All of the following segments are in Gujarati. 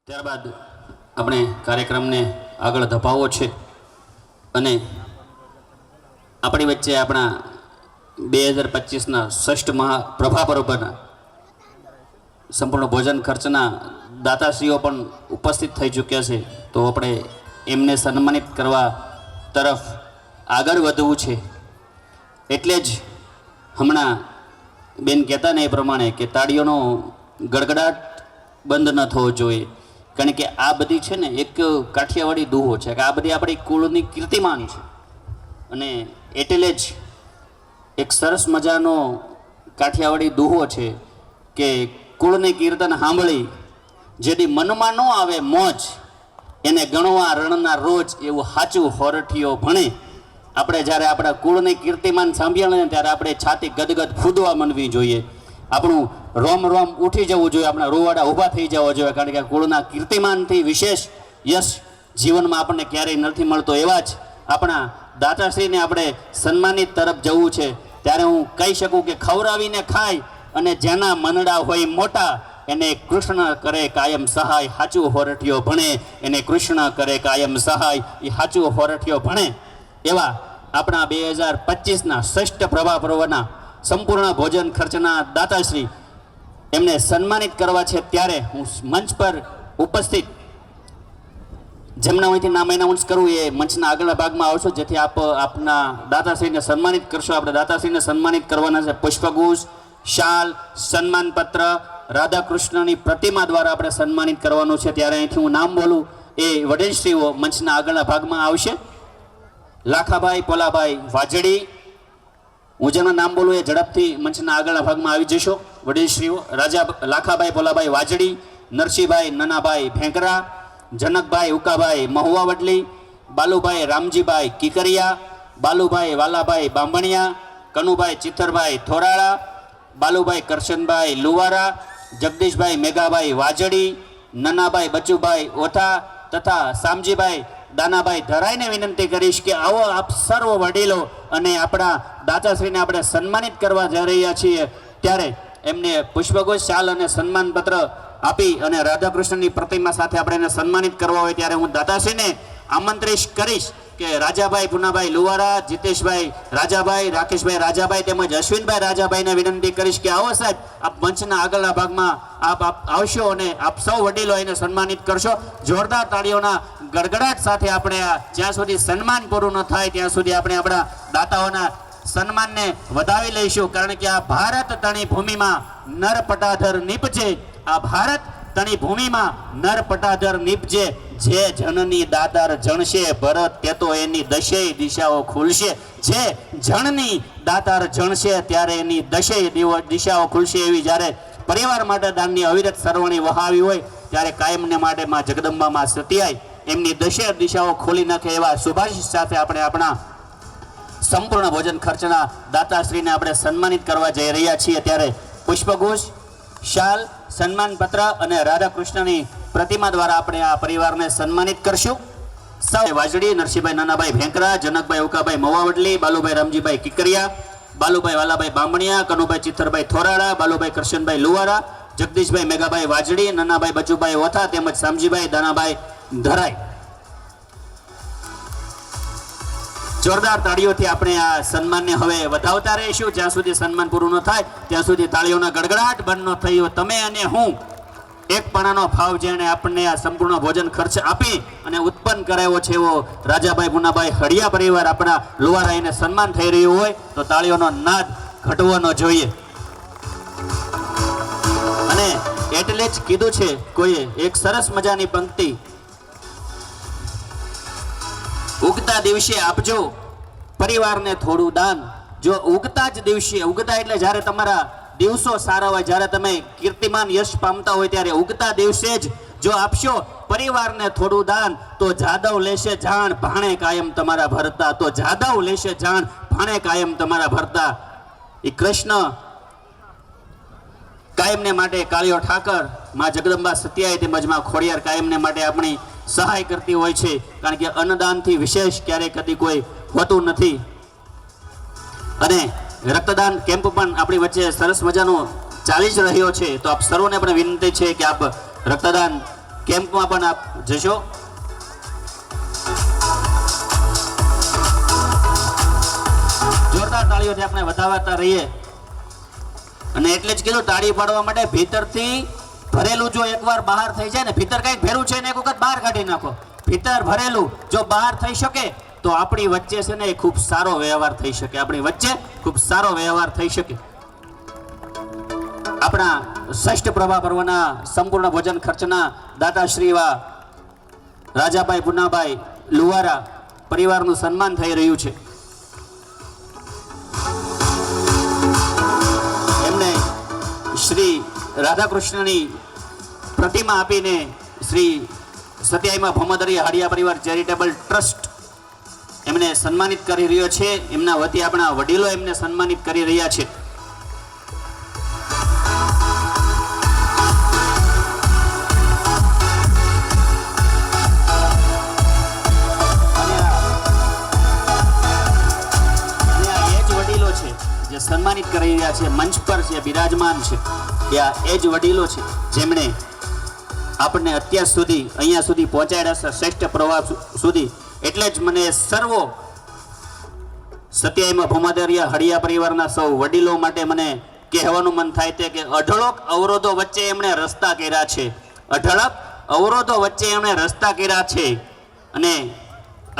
ત્યારબાદ આપણે કાર્યક્રમને આગળ ધપાવવો છે અને આપણી વચ્ચે આપણા 2025ના ષષ્ઠ મહાપ્રભા પર્વના સંપૂર્ણ ભોજન ખર્ચના દાતાશ્રીઓ પણ ઉપસ્થિત થઈ ચૂક્યા છે, તો આપણે એમને સન્માનિત કરવા તરફ આગળ વધવું છે. એટલે જ હમણાં બેન કહેતા ને એ પ્રમાણે કે તાળીઓનો ગડગડાટ બંધ ન થવો જોઈએ, કારણ કે આ બધી છે ને એક કાઠિયાવાડી દુહો છે કે આ બધી આપણી કુળની કીર્તિમાન છે. અને એટલે જ એક સરસ મજાનો કાઠિયાવાડી દુહો છે કે કુળની કીર્તન સાંભળી જેથી મનમાં ન આવે મોજ એને ગણવા રણના રોજ એવું સાચું હોરઠીઓ ભણે. આપણે જ્યારે આપણા કુળની કીર્તિમાન સાંભળીએ ને ત્યારે આપણે છાતી ગદગદ ફૂદવા માંડવી જોઈએ, આપણું રોમ રોમ ઉઠી જવું જોઈએ, આપણા રોવાડા ઊભા થઈ જવા જોઈએ, કારણ કે કુળના કીર્તિમાનથી વિશેષ યશ જીવનમાં આપણને ક્યારેય નથી મળતો. એવા જ આપણા દાતાશ્રીને આપણે સન્માનિત તરફ જવું છે. ત્યારે હું કહી શકું કે ખવડાવીને ખાય અને જેના મનડા હોય મોટા એને કૃષ્ણ કરે કાયમ સહાય, સાચું હોરઠીઓ ભણે એને કૃષ્ણ કરે કાયમ સહાય, એ સાચું હોરઠીઓ ભણે. એવા આપણા 2025ના ષષ્ઠ પ્રભા પર્વના સંપૂર્ણ ભોજન ખર્ચના દાતાશ્રી એમને સન્માનિત કરવા છે. ત્યારે હું મંચ પર ઉપસ્થિત જેમના અહીંથી નામ એનાઉન્સ કરવું એ મંચના આગળના ભાગમાં આવશો, જેથી આપ આપના દાતાશ્રીને સન્માનિત કરશો. આપણે દાતાશ્રીને સન્માનિત કરવાના છે. પુષ્પગુચ્છ, શાલ, સન્માનપત્ર, રાધાકૃષ્ણની પ્રતિમા દ્વારા આપણે સન્માનિત કરવાનું છે. ત્યારે અહીંથી હું નામ બોલું એ વડીલશ્રીઓ મંચના આગળના ભાગમાં આવશે. લાખાભાઈ પોલાભાઈ વાજડી, હું જેનું નામ બોલું એ ઝડપથી મંચના આગળના ભાગમાં આવી જશો. વડીલશ્રીઓ લાખાભાઈ પોલાભાઈ વાજડી, નરસિંહભાઈ નનાભાઈ ભેંકરા, જનકભાઈ ઉકાભાઈ મહુવા વડલી, બાલુભાઈ રામજીભાઈ કિકરિયા, બાલુભાઈ વાલાભાઈ બાંભણિયા, કનુભાઈ ચિત્તરભાઈ થોરાળા, બાલુભાઈ કરશનભાઈ લુવારા, જગદીશભાઈ મેઘાભાઈ વાજડી, નનાભાઈ બચુભાઈ ઓઠા તથા શામજીભાઈ દાનાભાઈ ધરાઈને વિનંતી કરીશ કે આવો આપ સર્વ વડીલો અને આપણા દાતાશ્રીને આપણે સન્માનિત કરવા જઈ રહ્યા છીએ. ત્યારે એમને પુષ્પગુચ્છ, શાલ અને સન્માનપત્ર આપી અને રાધાકૃષ્ણની પ્રતિમા સાથે આપણે એને સન્માનિત કરવા હોય ત્યારે હું દાતાશ્રીને આમંત્રિત કરીશ કે રાજાભાઈ પુનાભાઈ લુવારા, જીતેશભાઈ રાજાભાઈ, રાકેશભાઈ રાજાભાઈ તેમજ અશ્વિનભાઈ રાજાભાઈને વિનંતી કરીશ કે આવો સાહેબ આપ મંચના આગળના ભાગમાં આપ આવશો અને આપ સૌ વડીલો એને સન્માનિત કરશો. જોરદાર તાળીઓના ગડગડાટ સાથે આપણે જ્યાં સુધી સન્માન પૂરું ન થાય ત્યાં સુધી આપણે આપણા દાતાઓના સન્માનને વધાવી લઈશું, કારણ કે આ ભારત તણી ભૂમિમાં નર પટાધર નીપજે, આ ભારત તણી ભૂમિમાં નર પટાધર નીપજે, જે જનની દાતાર જણશે ભરત તે તો એની દશેય દિશાઓ ખુલશે. જે જણની દાતાર જણશે ત્યારે એની દશેય દિશાઓ ખુલશે. એવી જ્યારે પરિવાર માટે દાનની અવિરત સરવણી વહાવી હોય ત્યારે કાયમને માટે માં જગદંબામાં સતિયાય એમની દશેય દિશાઓ ખોલી નાખે એવા શુભાશીષ સાથે આપણે આપણા સંપૂર્ણ ભોજન ખર્ચના દાતાશ્રીને આપણે સન્માનિત કરવા જઈ રહ્યા છીએ. ત્યારે પુષ્પગુચ્છ, શાલ, સન્માનપત્ર અને રાધાકૃષ્ણની પ્રતિમા દ્વારા આપણે આ પરિવારને સન્માનિત કરશું. સૌ વાજડી, નરસિંહભાઈ નાનાભાઈ ભેંકરા, જનકભાઈ ઉકાભાઈ મવાવડલી, બાલુભાઈ રામજીભાઈ કિકરિયા, બાલુભાઈ વાલાભાઈ બામણિયા, કનુભાઈ ચિત્તરભાઈ થોરાળા, બાલુભાઈ કરશનભાઈ લુવારા, જગદીશભાઈ મેઘાભાઈ વાજડી, નનાભાઈ બચુભાઈ ઓથા તેમજ શામજીભાઈ દાનાભાઈ ધરાઈ. જોરદાર તાળીઓથી આપણે આ સન્માનને હવે વધાવતા રહીશું. જ્યાં સુધી સન્માન પૂરું ન થાય ત્યાં સુધી તાળીઓના ગડગડાટ બંધ ન થયો. તમે અને હું એક પણાનો ભાવ જેણે આપણને આ સંપૂર્ણ ભોજન ખર્ચ આપી અને ઉત્પન્ન કરાવ્યો છે એવો રાજાભાઈ પુનાભાઈ હળિયા પરિવાર આપણા લુવારા એને સન્માન થઈ રહ્યું હોય તો તાળીઓનો નાદ ઘટવો ન જોઈએ. અને એટલે જ કીધું છે કોઈએ એક સરસ મજાની પંક્તિ, ઉગતા દિવસે આપજો પરિવારને થોડું દાન. જો ઉગતા જ દિવસે, ઉગતા એટલે જ્યારે તમારા દિવસો સારા હોય, જ્યારે તમે કીર્તિમાન યશ પામતા હોય ત્યારે ઉગતા દિવસે જ જો આપશો પરિવારને થોડું દાન તો જાદવ લેશે જાણ ભાણે કાયમ તમારા ભરતા, તો જાદવ લેશે જાણ ભાણે કાયમ તમારા ભરતા. એ કૃષ્ણ કાયમને માટે કાળિયો ઠાકર, માં જગદંબા સત્યાય તેમજ માં ખોડિયાર કાયમને માટે આપણી સહાય કરતી હોય છે, કારણ કે અન્નદાનથી વિશેષ ક્યારેય કદી કોઈ હોતું નથી. અને રક્તદાન કેમ્પ પણ આપણી વચ્ચે સરસ મજાનો ચાલી જ રહ્યો છે, તો આપ સર્વને પણ વિનંતી છે કે આપ રક્તદાન કેમ્પમાં પણ આપ જશો. જોરદાર તાળીઓથી આપણે વધાવતા રહીએ. અને એટલે જ કીધું તાળી પાડવા માટે ભીતરથી ભરેલું જો એકવાર બહાર થઈ જાય ને, ભીતર કંઈક ભેરું છે ને એક વખત બહાર કાઢી નાખો. ભીતર ભરેલું જો બહાર થઈ શકે તો આપણી વચ્ચે છે ને ખૂબ સારો વ્યવહાર થઈ શકે. આપણી વચ્ચે ખૂબ સારો વ્યવહાર થઈ શકે. આપણા ષષ્ઠ પ્રભા પર્વના સંપૂર્ણ ભોજન ખર્ચના દાતાશ્રી એવા રાજાભાઈ પુનાભાઈ લુવારા પરિવારનું સન્માન થઈ રહ્યું છે. એમને શ્રી રાધાકૃષ્ણની પ્રતિમા આપીને શ્રી સત્યાઈમાં ભમદરિયા હાડિયા પરિવાર ચેરિટેબલ ટ્રસ્ટ એમને સન્માનિત કરી રહ્યો છે. એમના વતી આપણા વડીલો એમને સન્માનિત કરી રહ્યા છે. જે સન્માનિત કરી રહ્યા છે, મંચ પર જે બિરાજમાન છે, એ જ વડીલો છે જેમણે આપણને અત્યાર સુધી અહીંયા સુધી પહોંચાડ્યા છે, શ્રેષ્ઠ પ્રવાહ સુધી. એટલે જ મને સર્વો સત્યાઈમાં ભમદરિયા હળિયા પરિવારના સૌ વડીલો માટે મને કહેવાનું મન થાય છે કે અઢળક અવરોધો વચ્ચે એમણે રસ્તા કર્યા છે. અઢળક અવરોધો વચ્ચે એમણે રસ્તા કર્યા છે અને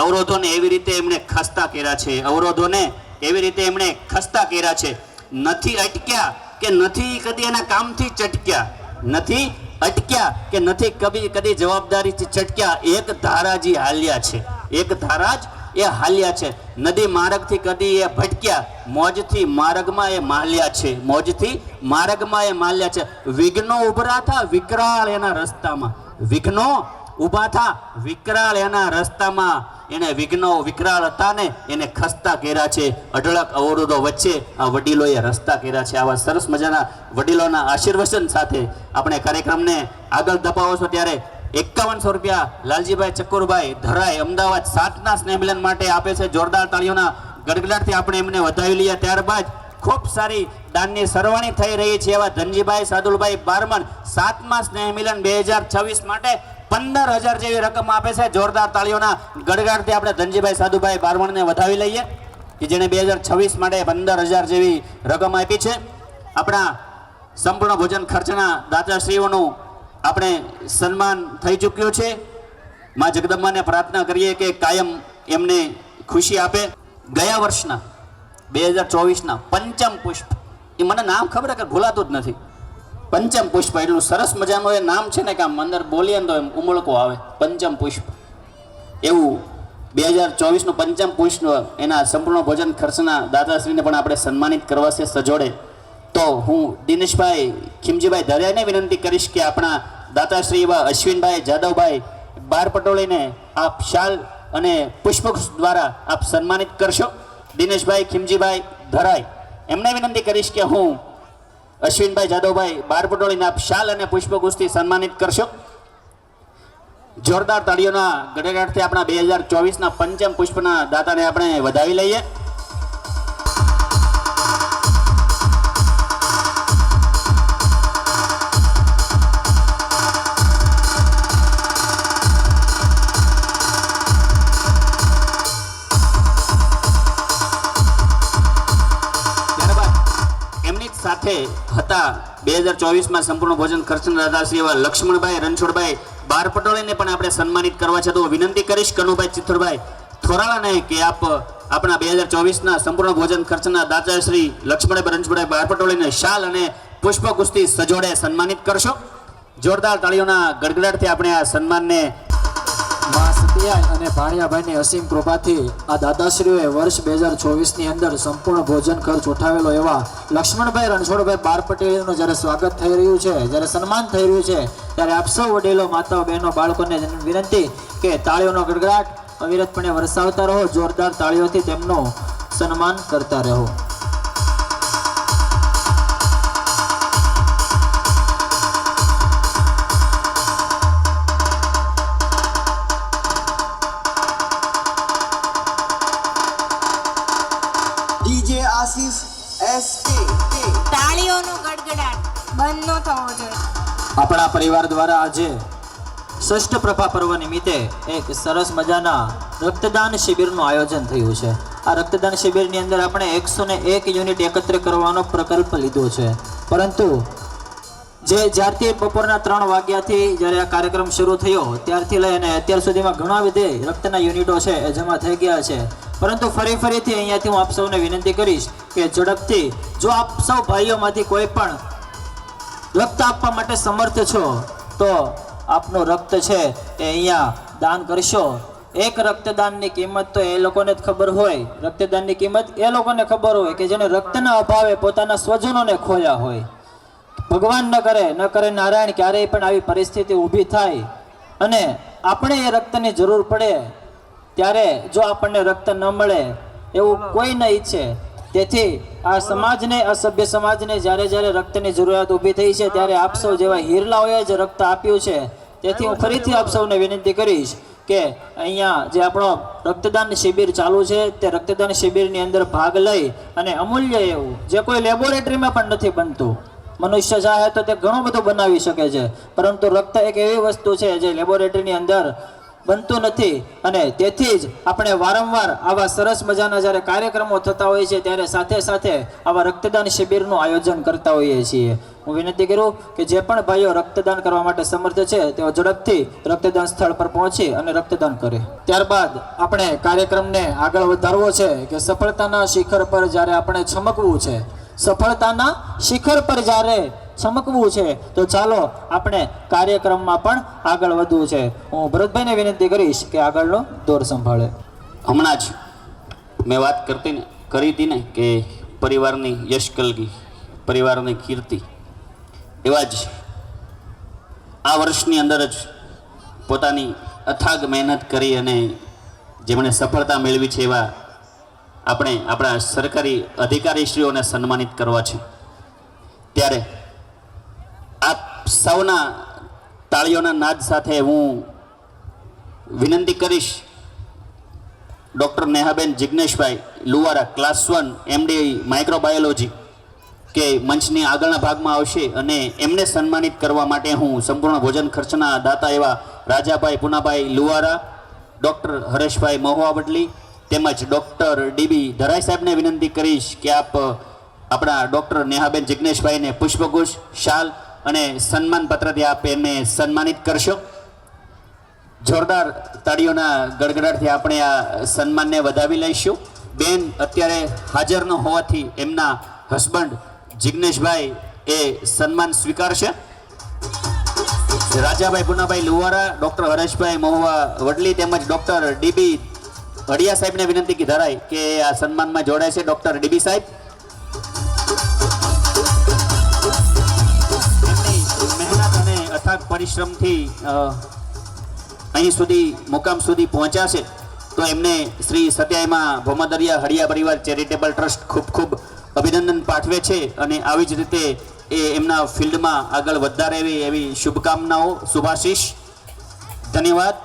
અવરોધોને એવી રીતે એમણે ખસ્તા કર્યા છે. અવરોધોને એવી રીતે એમણે ખસ્તા કર્યા છે. નથી અટક્યા કે નથી કદી એના કામથી ચટક્યા. નથી અટક્યા કે નથી કદી જવાબદારીથી ચટક્યા. એક ધારાજી હાલ્યા છે. એક ધારા જ એ હાલ્યા છે. નદી માર્ગથી કદી એ ભટક્યા, મોજથી માર્ગમાં એ માલ્યા છે. મોજથી માર્ગમાં એ માલ્યા છે. વિઘ્નો ઉભરા થા વિકરાળ એના રસ્તામાં. વિઘ્નો ઊભા થા વિકરાળ એના રસ્તામાં. એને વિઘ્નો વિકરાળ હતા ને એને ખસ્તા કર્યા છે. અઢળક અવરોધો વચ્ચે આ વડીલોએ રસ્તા કર્યા છે. આવા સરસ મજાના વડીલોના આશીર્વચન સાથે આપણે કાર્યક્રમને આગળ ધપાવો છો ત્યારે 5100 રૂપિયા લાલજીભાઈ ચક્કુરભાઈ ધરાઈ અમદાવાદ 7ના સ્નેહ મિલન માટે આપે છે. જોરદાર તાળીઓના ગડગડાટથી આપણે એમને વધાવી લઈએ. ત્યારબાદ ખૂબ સારી દાનની સરવાણી થઈ રહી છે એવા ધનજીભાઈ સાદુલભાઈ બારમણ 7મા સ્નેહ મિલન 2026 માટે 15,000 જેવી રકમ આપે છે. જોરદાર તાળીઓના ગડગડાટથી આપણે ધનજીભાઈ સાદુભાઈ બારમણને વધાવી લઈએ કે જેણે 2026 માટે 15,000 જેવી રકમ આપી છે. આપણા સંપૂર્ણ ભોજન ખર્ચના દાતાશ્રીઓનું આપણે સન્માન થઈ ચૂક્યું છે. માં જગદંબાને પ્રાર્થના કરીએ કે કાયમ એમને ખુશી આપે. ગયા વર્ષના 2024ના પંચમ પુષ્પ, એ મને નામ ખબર કે ભૂલાતું જ નથી. પંચમ પુષ્પ એટલું સરસ મજાનું એ નામ છે ને કે આમ અંદર બોલીએ ને તો એમ ઉમળકો આવે. પંચમ પુષ્પ એવું 2024નું પંચમ પુષ્પ એના સંપૂર્ણ ભોજન ખર્ચના દાતાશ્રીને પણ આપણે સન્માનિત કરવા છે સજોડે. તો હું દિનેશભાઈ ખીમજીભાઈ ધરિયાને વિનંતી કરીશ કે આપણા દાતાશ્રી એવા અશ્વિનભાઈ જાદવભાઈ બાર પટોળીને આપ શાલ અને પુષ્પ દ્વારા આપ સન્માનિત કરશો. દિનેશભાઈ ખીમજીભાઈ ધરાઈ એમને વિનંતી કરીશ કે હું અશ્વિનભાઈ જાદવભાઈ બાર પટોળીને આપ શાલ અને પુષ્પગુસ્તી સન્માનિત કરશો. જોરદાર તાળીઓના ગડગડાટથી આપણા 2024ના પંચમ પુષ્પના દાતાને આપણે વધાવી લઈએ. સાથે હતા 2024માં સંપૂર્ણ ભોજન ખર્ચના દાતાશ્રી એવા લક્ષ્મણભાઈ રણછોડભાઈ બાર પટોળીને પણ આપણે સન્માનિત કરવા છે. તો વિનંતી કરીશ કનુભાઈ ચિત્તરભાઈ થોરાળાને કે આપ આપણા 2024ના સંપૂર્ણ ભોજન ખર્ચના દાતાશ્રી લક્ષ્મણભાઈ રણછોડભાઈ બાર પટોળીને શાલ અને પુષ્પ કુસ્તી સજોડે સન્માનિત કરશો. જોરદાર તાળીઓના ગડગડાટથી આપણે આ સન્માનને માં સત્યાઈ અને ભાણિયાભાઈની અસીમ કૃપાથી આ દાતાશ્રીઓએ વર્ષ 2024ની અંદર સંપૂર્ણ ભોજન ખર્ચ ઉઠાવેલો એવા લક્ષ્મણભાઈ રણછોડભાઈ બાર પટેલનું જ્યારે સ્વાગત થઈ રહ્યું છે, જ્યારે સન્માન થઈ રહ્યું છે, ત્યારે આપ સૌ વડીલો, માતાઓ, બહેનો, બાળકોને વિનંતી કે તાળીઓનો ગડગડાટ અવિરતપણે વરસાવતા રહો. જોરદાર તાળીઓથી તેમનું સન્માન કરતા રહો. ડીજે આશીષ એસકે તાળીઓનો ગડગડાટ બંધ ન થવો જોઈએ. આપણા પરિવાર દ્વારા આજે ષષ્ઠ પ્રભા પર્વ નિમિત્તે એક સરસ મજાના રક્તદાન શિબિરનું આયોજન થયું છે. આ રક્તદાન શિબિરની અંદર આપણે 101 યુનિટ એકત્ર કરવાનો પ્રકલ્પ લીધો છે. પરંતુ જ્યારથી બપોરના 3 વાગ્યાથી જ્યારે આ કાર્યક્રમ શરૂ થયો ત્યારથી લઈ અને અત્યાર સુધીમાં ઘણા બધા રક્તના યુનિટો છે એ જમા થઈ ગયા છે. પરંતુ ફરીથી અહીંયાથી હું આપ સૌને વિનંતી કરીશ કે ઝડપથી જો આપ સૌ ભાઈઓમાંથી કોઈ પણ રક્ત આપવા માટે સમર્થ છો તો આપનું રક્ત છે એ અહીંયા દાન કરશો. એક રક્તદાનની કિંમત તો એ લોકોને જ ખબર હોય, રક્તદાનની કિંમત એ લોકોને ખબર હોય કે જેને રક્તના અભાવે પોતાના સ્વજનોને ખોયા હોય. ભગવાન ન કરે નારાયણ ક્યારેય પણ આવી પરિસ્થિતિ ઊભી થાય અને આપણે એ રક્તની જરૂર પડે ત્યારે જો આપણને રક્ત ન મળે એવું કોઈ ન ઈચ્છે. તેથી આ સમાજને, આ સભ્ય સમાજને જ્યારે રક્તની જરૂરિયાત ઊભી થઈ છે ત્યારે આપ સૌ જેવા હીરલાઓએ જે રક્ત આપ્યું છે તેથી હું ફરીથી આપ સૌને વિનંતી કરીશ કે અહીંયા જે આપણો રક્તદાન શિબિર ચાલુ છે તે રક્તદાન શિબિરની અંદર ભાગ લઈ અને અમૂલ્ય એવું જે કોઈ લેબોરેટરીમાં પણ નથી બનતું, મનુષ્ય ચાહે તો તે ઘણું બધું બનાવી શકે છે પરંતુ રક્ત એક એવી વસ્તુ છે જે લેબોરેટરીની અંદર બનતું નથી. અને તેથી જ આપણે વારંવાર આવા સરસ મજાના જ્યારે કાર્યક્રમો થતા હોય છે ત્યારે સાથે આવા રક્તદાન શિબિરનું આયોજન કરતા હોઈએ છીએ. હું વિનંતી કરું કે જે પણ ભાઈઓ રક્તદાન કરવા માટે સમર્થ છે તેઓ ઝડપથી રક્તદાન સ્થળ પર પહોંચી અને રક્તદાન કરે. ત્યારબાદ આપણે કાર્યક્રમને આગળ વધારવો છે કે સફળતાના શિખર પર જ્યારે આપણે ચમકવું છે, સફળતાના શિખર પર જ્યારે ચમકવું છે તો ચાલો આપણે કાર્યક્રમમાં પણ આગળ વધવું છે. હું ભરતભાઈને વિનંતી કરીશ કે આગળનો દોર સંભાળે. હમણાં જ મેં વાત કરી હતી ને કે પરિવારની યશ કલગી, પરિવારની કીર્તિ, એવા જ આ વર્ષની અંદર જ પોતાની અથાગ મહેનત કરી અને જેમણે સફળતા મેળવી છે એવા આપણે આપણા સરકારી અધિકારીશ્રીઓને સન્માનિત કરવા છે. ત્યારે આપ સૌના તાળીઓના નાદ સાથે હું વિનંતી કરીશ ડૉક્ટર નેહાબેન જિગ્નેશભાઈ લુવારા, ક્લાસ 1 MD માઇક્રોબાયોલોજી, કે મંચની આગળના ભાગમાં આવશે અને એમને સન્માનિત કરવા માટે હું સંપૂર્ણ ભોજન ખર્ચના દાતા એવા રાજાભાઈ પુનાભાઈ લુવારા, ડૉક્ટર હરેશભાઈ મહુવા વડલી તેમજ ડૉક્ટર DB ધરાઈ સાહેબને વિનંતી કરીશ કે આપ આપણા ડૉક્ટર નેહાબેન જિગ્નેશભાઈને પુષ્પગુચ્છ, શાલ અને સન્માન પત્રથી આપ એમને સન્માનિત કરશો. જોરદાર તાળીઓના ગડગડાટથી આપણે આ સન્માનને વધાવી લઈશું. બેન અત્યારે હાજર ન હોવાથી એમના હસબન્ડ જિગ્નેશભાઈ એ સન્માન સ્વીકારશે. રાજાભાઈ પુનાભાઈ લુવારા, ડૉક્ટર હરેશભાઈ મહુવા વડલી તેમજ ડૉક્ટર DB હડિયા સાહેબને વિનંતી કી ધરાય કે આ સન્માનમાં જોડાય છે. ડૉક્ટર DB સાહેબ મહેનત અને અથાગ પરિશ્રમથી અહીં સુધી મુકામ સુધી પહોંચ્યા છે તો એમને શ્રી સત્યાયમાં ભોમાદરિયા હડિયા પરિવાર ચેરિટેબલ ટ્રસ્ટ ખૂબ અભિનંદન પાઠવે છે અને આવી જ રીતે એ એમના ફિલ્ડમાં આગળ વધતા રહે એવી શુભકામનાઓ, શુભાશીષ. ધન્યવાદ.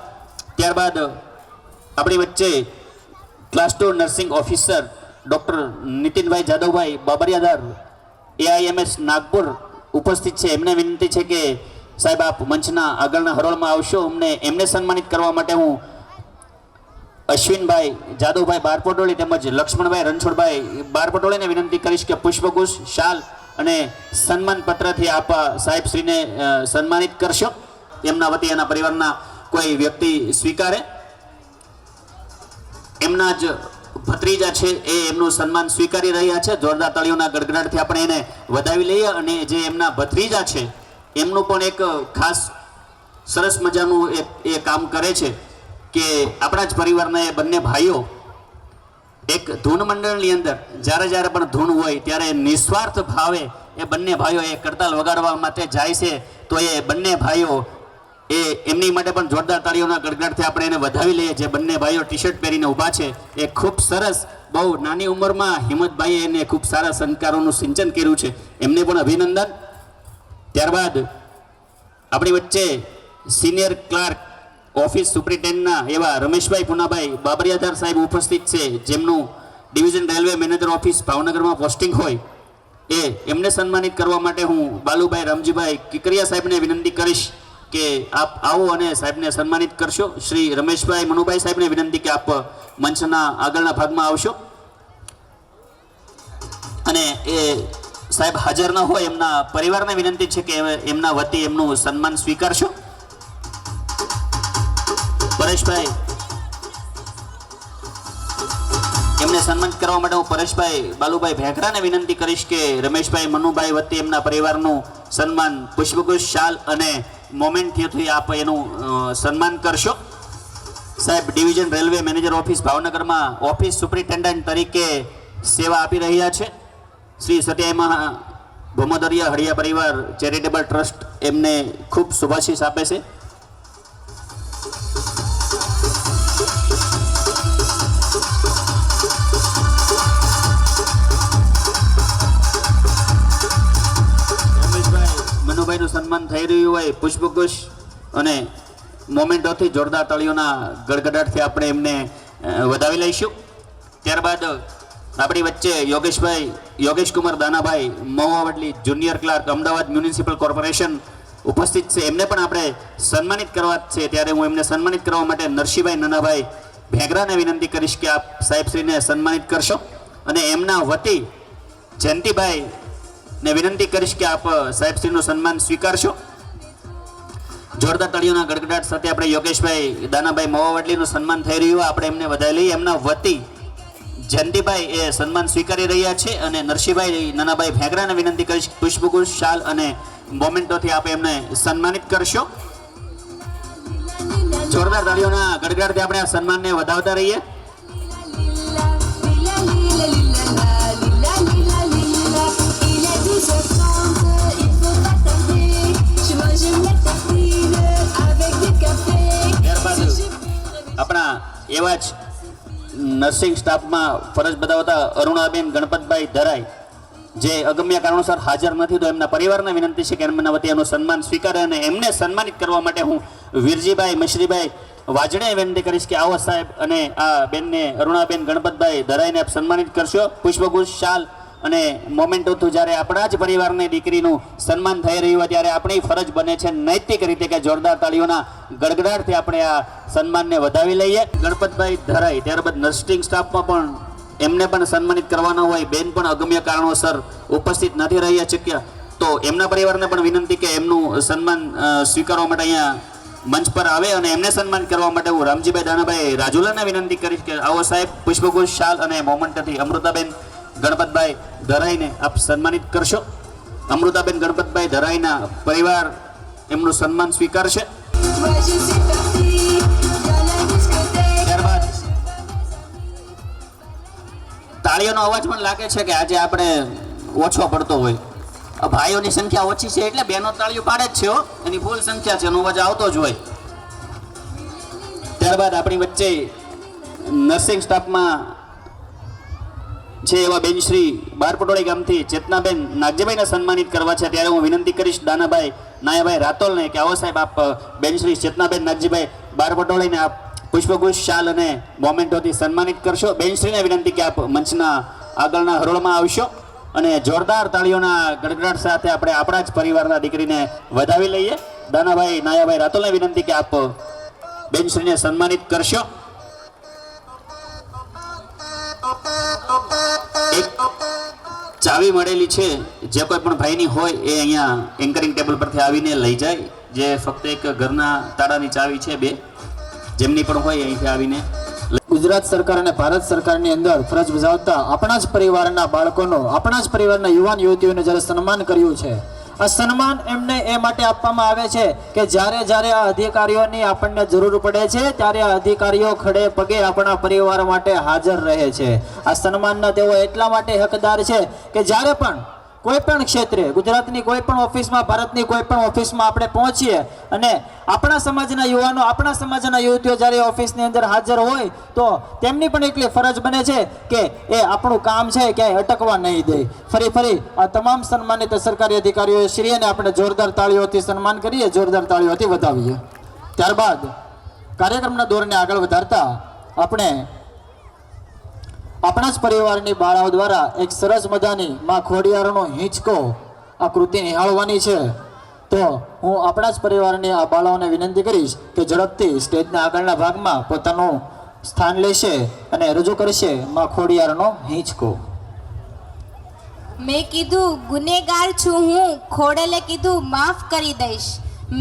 ત્યારબાદ આપણી વચ્ચે class 2 nursing officer doctor Nitinbhai Jadavbhai Babariyadar AIMS Nagpur ઉપસ્થિત છે. એમને વિનંતી છે કે સાહેબ આપ મંચના આગળના હરોળમાં આવશો. એમને સન્માનિત કરવા માટે હું અશ્વિનભાઈ જાદવભાઈ બારપટોળી તેમજ લક્ષ્મણભાઈ રણછોડભાઈ બારપટોળીને વિનંતી કરીશ કે પુષ્પગુચ્છ, શાલ અને સન્માન પત્રથી આપ સાહેબશ્રીને સન્માનિત કરશો. એમના વતી એના પરિવારના કોઈ વ્યક્તિ સ્વીકારે. એમના જ ભત્રીજા છે એ એમનું સન્માન સ્વીકારી રહ્યા છે. જોરદાર તાળીઓના ગડગડાટથી આપણે એને વધાવી લઈએ. અને જે એમના ભત્રીજા છે એમનું પણ એક ખાસ સરસ મજાનું એ કામ કરે છે કે આપણા જ પરિવારના એ બંને ભાઈઓ એક ધૂન મંડળની અંદર જ્યારે પણ ધૂન હોય ત્યારે નિસ્વાર્થ ભાવે એ બંને ભાઈઓ એ કરતાલ વગાડવા માટે જાય છે. તો એ બંને ભાઈઓ એ એમની માટે પણ જોરદાર તાળીઓના ગડગડાટથી આપણે એને વધાવી લઈએ. જે બંને ભાઈઓ ટી-શર્ટ પહેરીને ઊભા છે એ ખૂબ સરસ, બહુ નાની ઉંમરમાં હિંમતભાઈએ એને ખૂબ સારા સંસ્કારોનું સિંચન કર્યું છે. એમને પણ અભિનંદન. ત્યારબાદ આપણી વચ્ચે સિનિયર ક્લાર્ક ઓફિસ સુપ્રિન્ટેન્ડન્ટના એવા રમેશભાઈ પુનાભાઈ બાબરિયાદાર સાહેબ ઉપસ્થિત છે, જેમનું ડિવિઝન રેલવે મેનેજર ઓફિસ ભાવનગરમાં પોસ્ટિંગ હોય. એમને સન્માનિત કરવા માટે હું બાલુભાઈ રામજીભાઈ કિકરિયા સાહેબને વિનંતી કરીશ કે આપ આવો અને સાહેબને સન્માનિત કરશો. શ્રી રમેશભાઈ મનુભાઈ સાહેબને વિનંતી કે આપ મંચના આગળના ભાગમાં આવશો અને એ સાહેબ હાજર ન હોય એમના પરિવારને વિનંતી છે કે એમના વતી એમનું સન્માન સ્વીકારશો. પરેશભાઈ એમને સન્માનિત કરવા માટે હું પરેશભાઈ બાલુભાઈ ભેખરાને વિનંતી કરીશ કે રમેશભાઈ મનુભાઈ વતી એમના પરિવારનું સન્માન પુષ્પગુચ્છ, શાલ અને મોમેન્ટથી આપ એનું સન્માન કરશો. સાહેબ ડિવિઝન રેલવે મેનેજર ઓફિસ ભાવનગરમાં ઓફિસ સુપ્રિન્ટેન્ડન્ટ તરીકે સેવા આપી રહ્યા છે. શ્રી સત્યામાં ભોમદરિયા હળિયા પરિવાર ચેરિટેબલ ટ્રસ્ટ એમને ખૂબ શુભાશીષ આપે છે. મનુભાઈનું સન્માન થઈ રહ્યું હોય પુષ્પગુચ્છ અને મોમેન્ટોથી જોરદાર તાળીઓના ગડગડાટથી આપણે એમને વધાવી લઈશું. ત્યારબાદ આપણી વચ્ચે Yogesh Kumar Danabhai Mahuvavadli junior clerk Ahmedabad municipal corporation ઉપસ્થિત છે. એમને પણ આપણે સન્માનિત કરવા છે. ત્યારે હું એમને સન્માનિત કરવા માટે નરસિંહભાઈ નાનાભાઈ ભેગરાને વિનંતી કરીશ કે આપ સાહેબશ્રીને સન્માનિત કરશો અને એમના વતી જયંતિભાઈ ને વિનંતી કરીશ કે આપ સાહેબશ્રીનું સન્માન સ્વીકારશો. જોરદાર તાળીઓના ગડગડાટ સાથે આપણે યોગેશભાઈ દાનાભાઈ મવાવડલીનું સન્માન થઈ રહ્યું આપણે એમને વધાવી લઈએ. એમના વતી જયંતિભાઈ એ સન્માન સ્વીકારી રહ્યા છે અને નરસિંહભાઈ નાનાભાઈ ભેગરાને વિનંતી કરીશ પુષ્પગુચ્છ, શાલ અને મોમેન્ટોથી આપ એમને સન્માનિત કરશો. જોરદાર તાળીઓના ગડગડાટથી આપણે આ સન્માનને વધાવતા રહીએ. આપણા એવા જ નર્સિંગ સ્ટાફમાં ફરજ બજાવતા અરુણાબેન ગણપતભાઈ ધરાઈ જે અગમ્ય કારણોસર હાજર નથી, તો એમના પરિવારને વિનંતી છે કે એમના વતી એનું સન્માન સ્વીકારે અને એમને સન્માનિત કરવા માટે હું વીરજીભાઈ મશરીભાઈ વાજણે વિનંતી કરીશ કે આવો સાહેબ અને આ બેનને અરુણાબેન ગણપતભાઈ ધરાઈને આપ સન્માનિત કરશો. પુષ્પગુચ્છ, શાલ અને મોમેન્ટોથી જ્યારે આપણા જ પરિવારની દીકરીનું સન્માન થઈ રહ્યું હોય ત્યારે આપણી ફરજ બને છે નૈતિક રીતે કે જોરદાર તાળીઓના ગડગડાટથી આપણે આ સન્માનને વધાવી લઈએ. ગણપતભાઈ ધરાઈ ત્યારબાદ નર્સિંગ સ્ટાફમાં પણ એમને પણ સન્માનિત કરવાના હોય, બેન પણ અગમ્ય કારણોસર ઉપસ્થિત નથી રહી શક્યા, તો એમના પરિવારને પણ વિનંતી કે એમનું સન્માન સ્વીકારવા માટે અહીંયા મંચ પર આવે અને એમને સન્માન કરવા માટે હું રામજીભાઈ દાનાભાઈ રાજુલાને વિનંતી કરીશ કે આવો સાહેબ પુષ્પગુચ્છ, શાલ અને મોમેન્ટથી અમૃતાબેન ગણપતભાઈ ધરાઈને આપ સન્માનિત કરશો. અમૃતાબેન ગણપતભાઈ ધરાઈના પરિવાર એમનું સન્માન સ્વીકારશે. ત્યારબાદ તાળીઓનો અવાજ પણ લાગે છે કે આજે આપણે ઓછો પડતો હોય. ભાઈઓની સંખ્યા ઓછી છે એટલે બહેનો તાળીઓ પાડે જ છે હો, એની ફૂલ સંખ્યા છે, એનો અવાજ આવતો જ હોય. ત્યારબાદ આપણી વચ્ચે નર્સિંગ સ્ટાફમાં છે એવા બેનશ્રી બારપટોળી ગામથી ચેતનાબેન નાગજીભાઈને સન્માનિત કરવા છે. ત્યારે હું વિનંતી કરીશ દાનાભાઈ નાયાભાઈ રાતોલને કે આવો સાહેબ આપ બેનશ્રી ચેતનાબેન નાગજીભાઈ બારપટોળીને આપ પુષ્પગુચ્છ, શાલ અને મોમેન્ટોથી સન્માનિત કરશો. બેનશ્રીને વિનંતી કે આપ મંચના આગળના હરોળમાં આવશો અને જોરદાર તાળીઓના ગડગડાટ સાથે આપણે આપણા જ પરિવારના દીકરીને વધાવી લઈએ. દાનાભાઈ નાયાભાઈ રાતોલને વિનંતી કે આપ બેનશ્રીને સન્માનિત કરશો. એક ચાવી મળેલી છે, જે કોઈ પણ ભાઈની હોય એ અહીંયા એન્કરિંગ ટેબલ પરથી આવીને લઈ જાય. જે ફક્ત એક ઘરના તાળાની ચાવી છે, બે જેમની પણ હોય અહીંથી આવીને. ગુજરાત સરકાર અને ભારત સરકારની અંદર ફરજ બજાવતા આપણા જ પરિવારના બાળકોનો, આપણા જ પરિવારના યુવાન યુવતીઓને જ્યારે સન્માન કર્યું છે, આ સન્માન એમને એ માટે આપવામાં આવે છે કે જ્યારે જ્યારે આ અધિકારીઓની આપણને જરૂર પડે છે ત્યારે આ અધિકારીઓ ખડે પગે આપણા પરિવાર માટે હાજર રહે છે. આ સન્માનના તેઓ એટલા માટે હકદાર છે કે જ્યારે પણ કોઈ પણ ક્ષેત્રે, ગુજરાતની કોઈ પણ ઓફિસમાં, ભારતની કોઈ પણ ઓફિસમાં આપણે પહોંચીએ અને આપણા સમાજના યુવાનો, આપણા સમાજના યુવતીઓ જ્યારે ઓફિસની અંદર હાજર હોય તો તેમની પણ એટલી ફરજ બને છે કે એ આપણું કામ છે ક્યાંય અટકવા નહીં દે. ફરી આ તમામ સન્માનિત સરકારી અધિકારીઓ શ્રીને આપણે જોરદાર તાળીઓથી સન્માન કરીએ, જોરદાર તાળીઓથી વધાવીએ. ત્યારબાદ કાર્યક્રમના દોરને આગળ વધારતા આપણે આપણા જ પરિવારની બાળાઓ દ્વારા એક સરસ મજાની માં ખોડિયારનો હિંચકો આ કૃતિ નિહાળવાની છે. તો હું આપણા જ પરિવારની આ બાળાઓને વિનંતી કરીશ કે ઝડપથી સ્ટેજના આગળના ભાગમાં પોતાનું સ્થાન લેશે અને રજૂ કરશે માં ખોડિયારનો હિંચકો. મેં કીધું ગુનેગાર છું હું, ખોડલે કીધું માફ કરી દઈશ.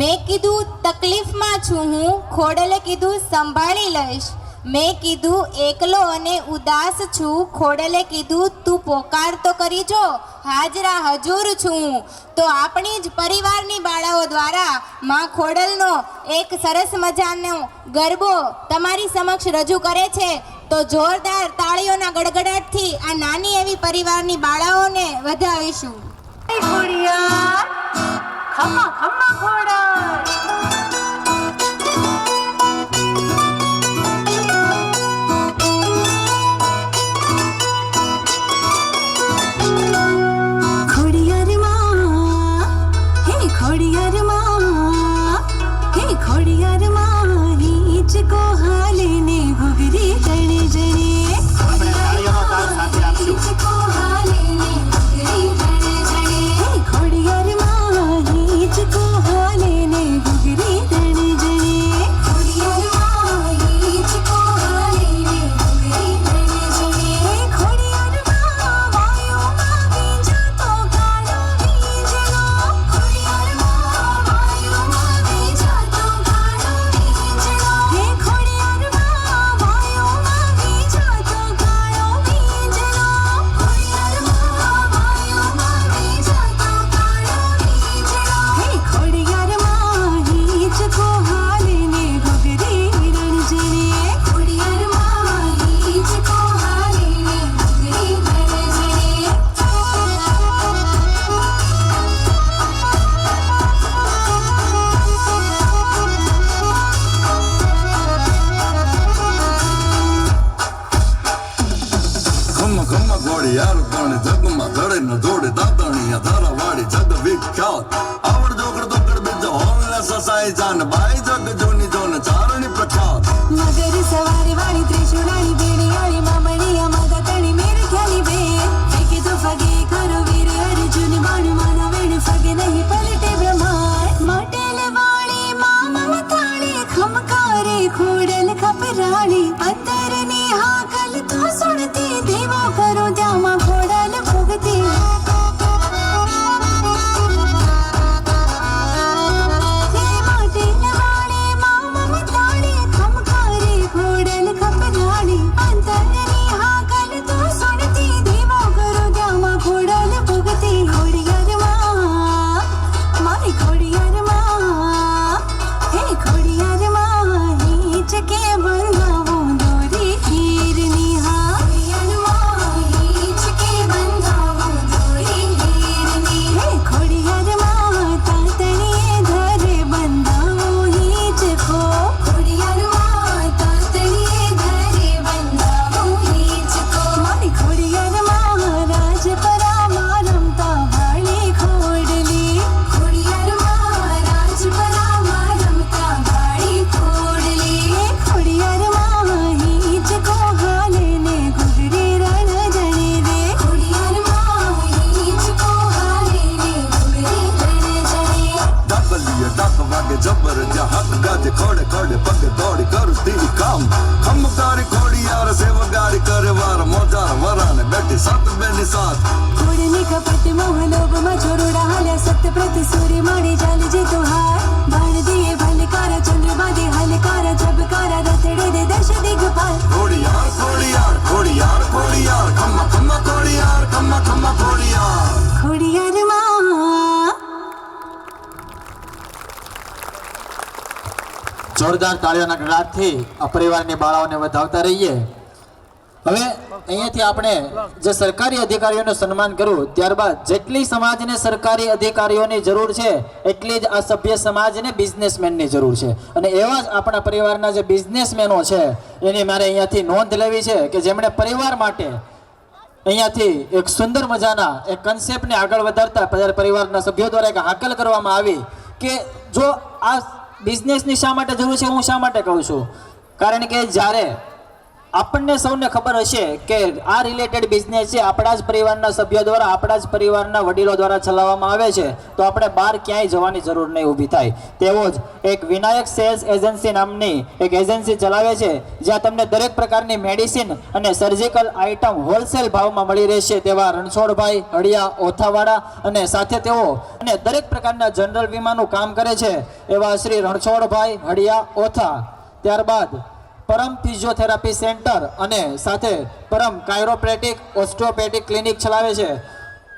મેં કીધું તકલીફમાં છું હું, ખોડલે કીધું સંભાળી લઈશ. મેં કીધું એકલો અને ઉદાસ છું, ખોડલે કીધું તું પોકાર તો કરી જો, હાજરા હજુર છું હું. તો આપણી જ પરિવારની બાળાઓ દ્વારા માં ખોડલનો એક સરસ મજાનો ગરબો તમારી સમક્ષ રજૂ કરે છે. તો જોરદાર તાળીઓના ગડગડાટથી આ નાની એવી પરિવારની બાળાઓને વધાવીશું. ખોડિયાર ખમ્મા ખમ્મા ખોડિયાર જગમાં ધડે ન જોડે દાદણીયા ધારાવાડી જગ વિખ્યાત આવડ જોગડ દોગડ બીજો હોલને સસાઈ જાન બાઈ જગ જોની જોન ચારણી પ્રખ્યાત મગર સવારી વાળી ત્રિશુળાની બેડી આળી મામણીયા માગા તણી મેર ખ્યાલી બે ફેંકે તો ફગે કરો વીર અર્જુન બાણ માના વેણ ફગે નહીં પલટે બ્રહ્માંડ મોટેલ વાળી મામા થાળી ખમકારે ખોડલ ખપરાળી અંતરની હાકલ તો સુણતી દેવો કરો ત્યાંમાં ખોડલ ભોગતી જબર હક ગાજે ખોડે ખોડે પગે દોડી કરું તીરી કામ ખમકારી ખોડિયાર સેવગારી કરે વાર મોજાર વરાને બેઠી સાત બેની સાથ ખોડની કપટ મોહ લોભમાં છોડોડા હાલ્યા સત્ય પ્રતિ સૂર્ય માડી ચાલી જે તો હાર બાણ દિયે ભલકારા ચંદ્રબાદે હલકારા જબકારા રતડે દે દશ દિગપાલ ખોડિયાર ખોડિયાર ખોડિયાર ખોડિયાર ખમ્મા ખમ્મા ખોડિયાર ખમ્મા ખમ્મા ખોડિયાર ખોડિયાર માં જોરદાર તાળીઓના ગળાથી આ પરિવારની બાળાઓને વધાવતા રહીએ. હવે અહીંયાથી આપણે જે સરકારી અધિકારીઓનું સન્માન કર્યું, ત્યારબાદ જેટલી સમાજને સરકારી અધિકારીઓની જરૂર છે એટલી જ આ સભ્ય સમાજને બિઝનેસમેનની જરૂર છે. અને એવા જ આપણા પરિવારના જે બિઝનેસમેનો છે એની મારે અહીંયાથી નોંધ લેવી છે કે જેમણે પરિવાર માટે અહીંયાથી એક સુંદર મજાના એક કન્સેપ્ટને આગળ વધારતા પરિવારના સભ્યો દ્વારા એક હાકલ કરવામાં આવી કે જો આ બિઝનેસની શા માટે જરૂર છે, હું શા માટે કહું છું, કારણ કે જ્યારે આપણને સૌને ખબર હશે કે આ રિલેટેડ બિઝનેસ છે આપણા જ પરિવારના સભ્યો દ્વારા, આપણા જ પરિવારના વડીલો દ્વારા ચલાવવામાં આવે છે, તો આપણે બહાર ક્યાંય જવાની જરૂર નહીં ઊભી થાય. તેવો જ એક વિનાયક સેલ્સ એજન્સી નામની એક એજન્સી ચલાવે છે, જ્યાં તમને દરેક પ્રકારની મેડિસિન અને સર્જિકલ આઇટમ હોલસેલ ભાવમાં મળી રહેશે. તેવા રણછોડભાઈ હળિયા ઓથાવાડા અને સાથે તેઓ અને દરેક પ્રકારના જનરલ વીમાનું કામ કરે છે એવા શ્રી રણછોડભાઈ હળિયા ઓથા. ત્યારબાદ પરમ ફિઝિયોથેરાપી સેન્ટર અને સાથે પરમ કાયરોપ્રેટિક ઓસ્ટિયોપેટિક ક્લિનિક ચલાવે છે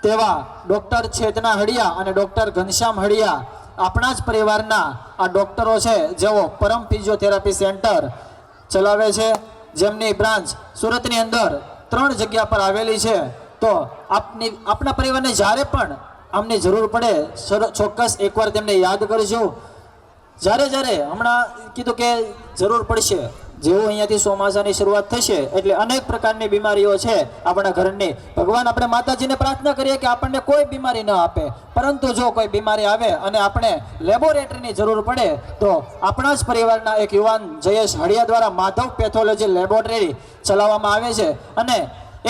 તેવા ડૉક્ટર ચેતના હળિયા અને ડૉક્ટર ઘનશ્યામ હળિયા આપણા જ પરિવારના આ ડૉક્ટરો છે, જેઓ પરમ ફિઝિયોથેરાપી સેન્ટર ચલાવે છે, જેમની બ્રાન્ચ સુરતની અંદર 3 જગ્યા પર આવેલી છે. તો આપણા પરિવારને જ્યારે પણ આમની જરૂર પડે ચોક્કસ એકવાર તેમને યાદ કરજો. જ્યારે હમણાં કીધું કે જરૂર પડશે, જેવું અહીંયાથી ચોમાસાની શરૂઆત થશે એટલે અનેક પ્રકારની બીમારીઓ છે આપણા ઘરની. ભગવાન આપણે માતાજીને પ્રાર્થના કરીએ કે આપણને કોઈ બીમારી ન આપે, પરંતુ જો કોઈ બીમારી આવે અને આપણે લેબોરેટરીની જરૂર પડે તો આપણા જ પરિવારના એક યુવાન જયેશ હળિયા દ્વારા માધવ પેથોલોજી લેબોરેટરી ચલાવવામાં આવે છે. અને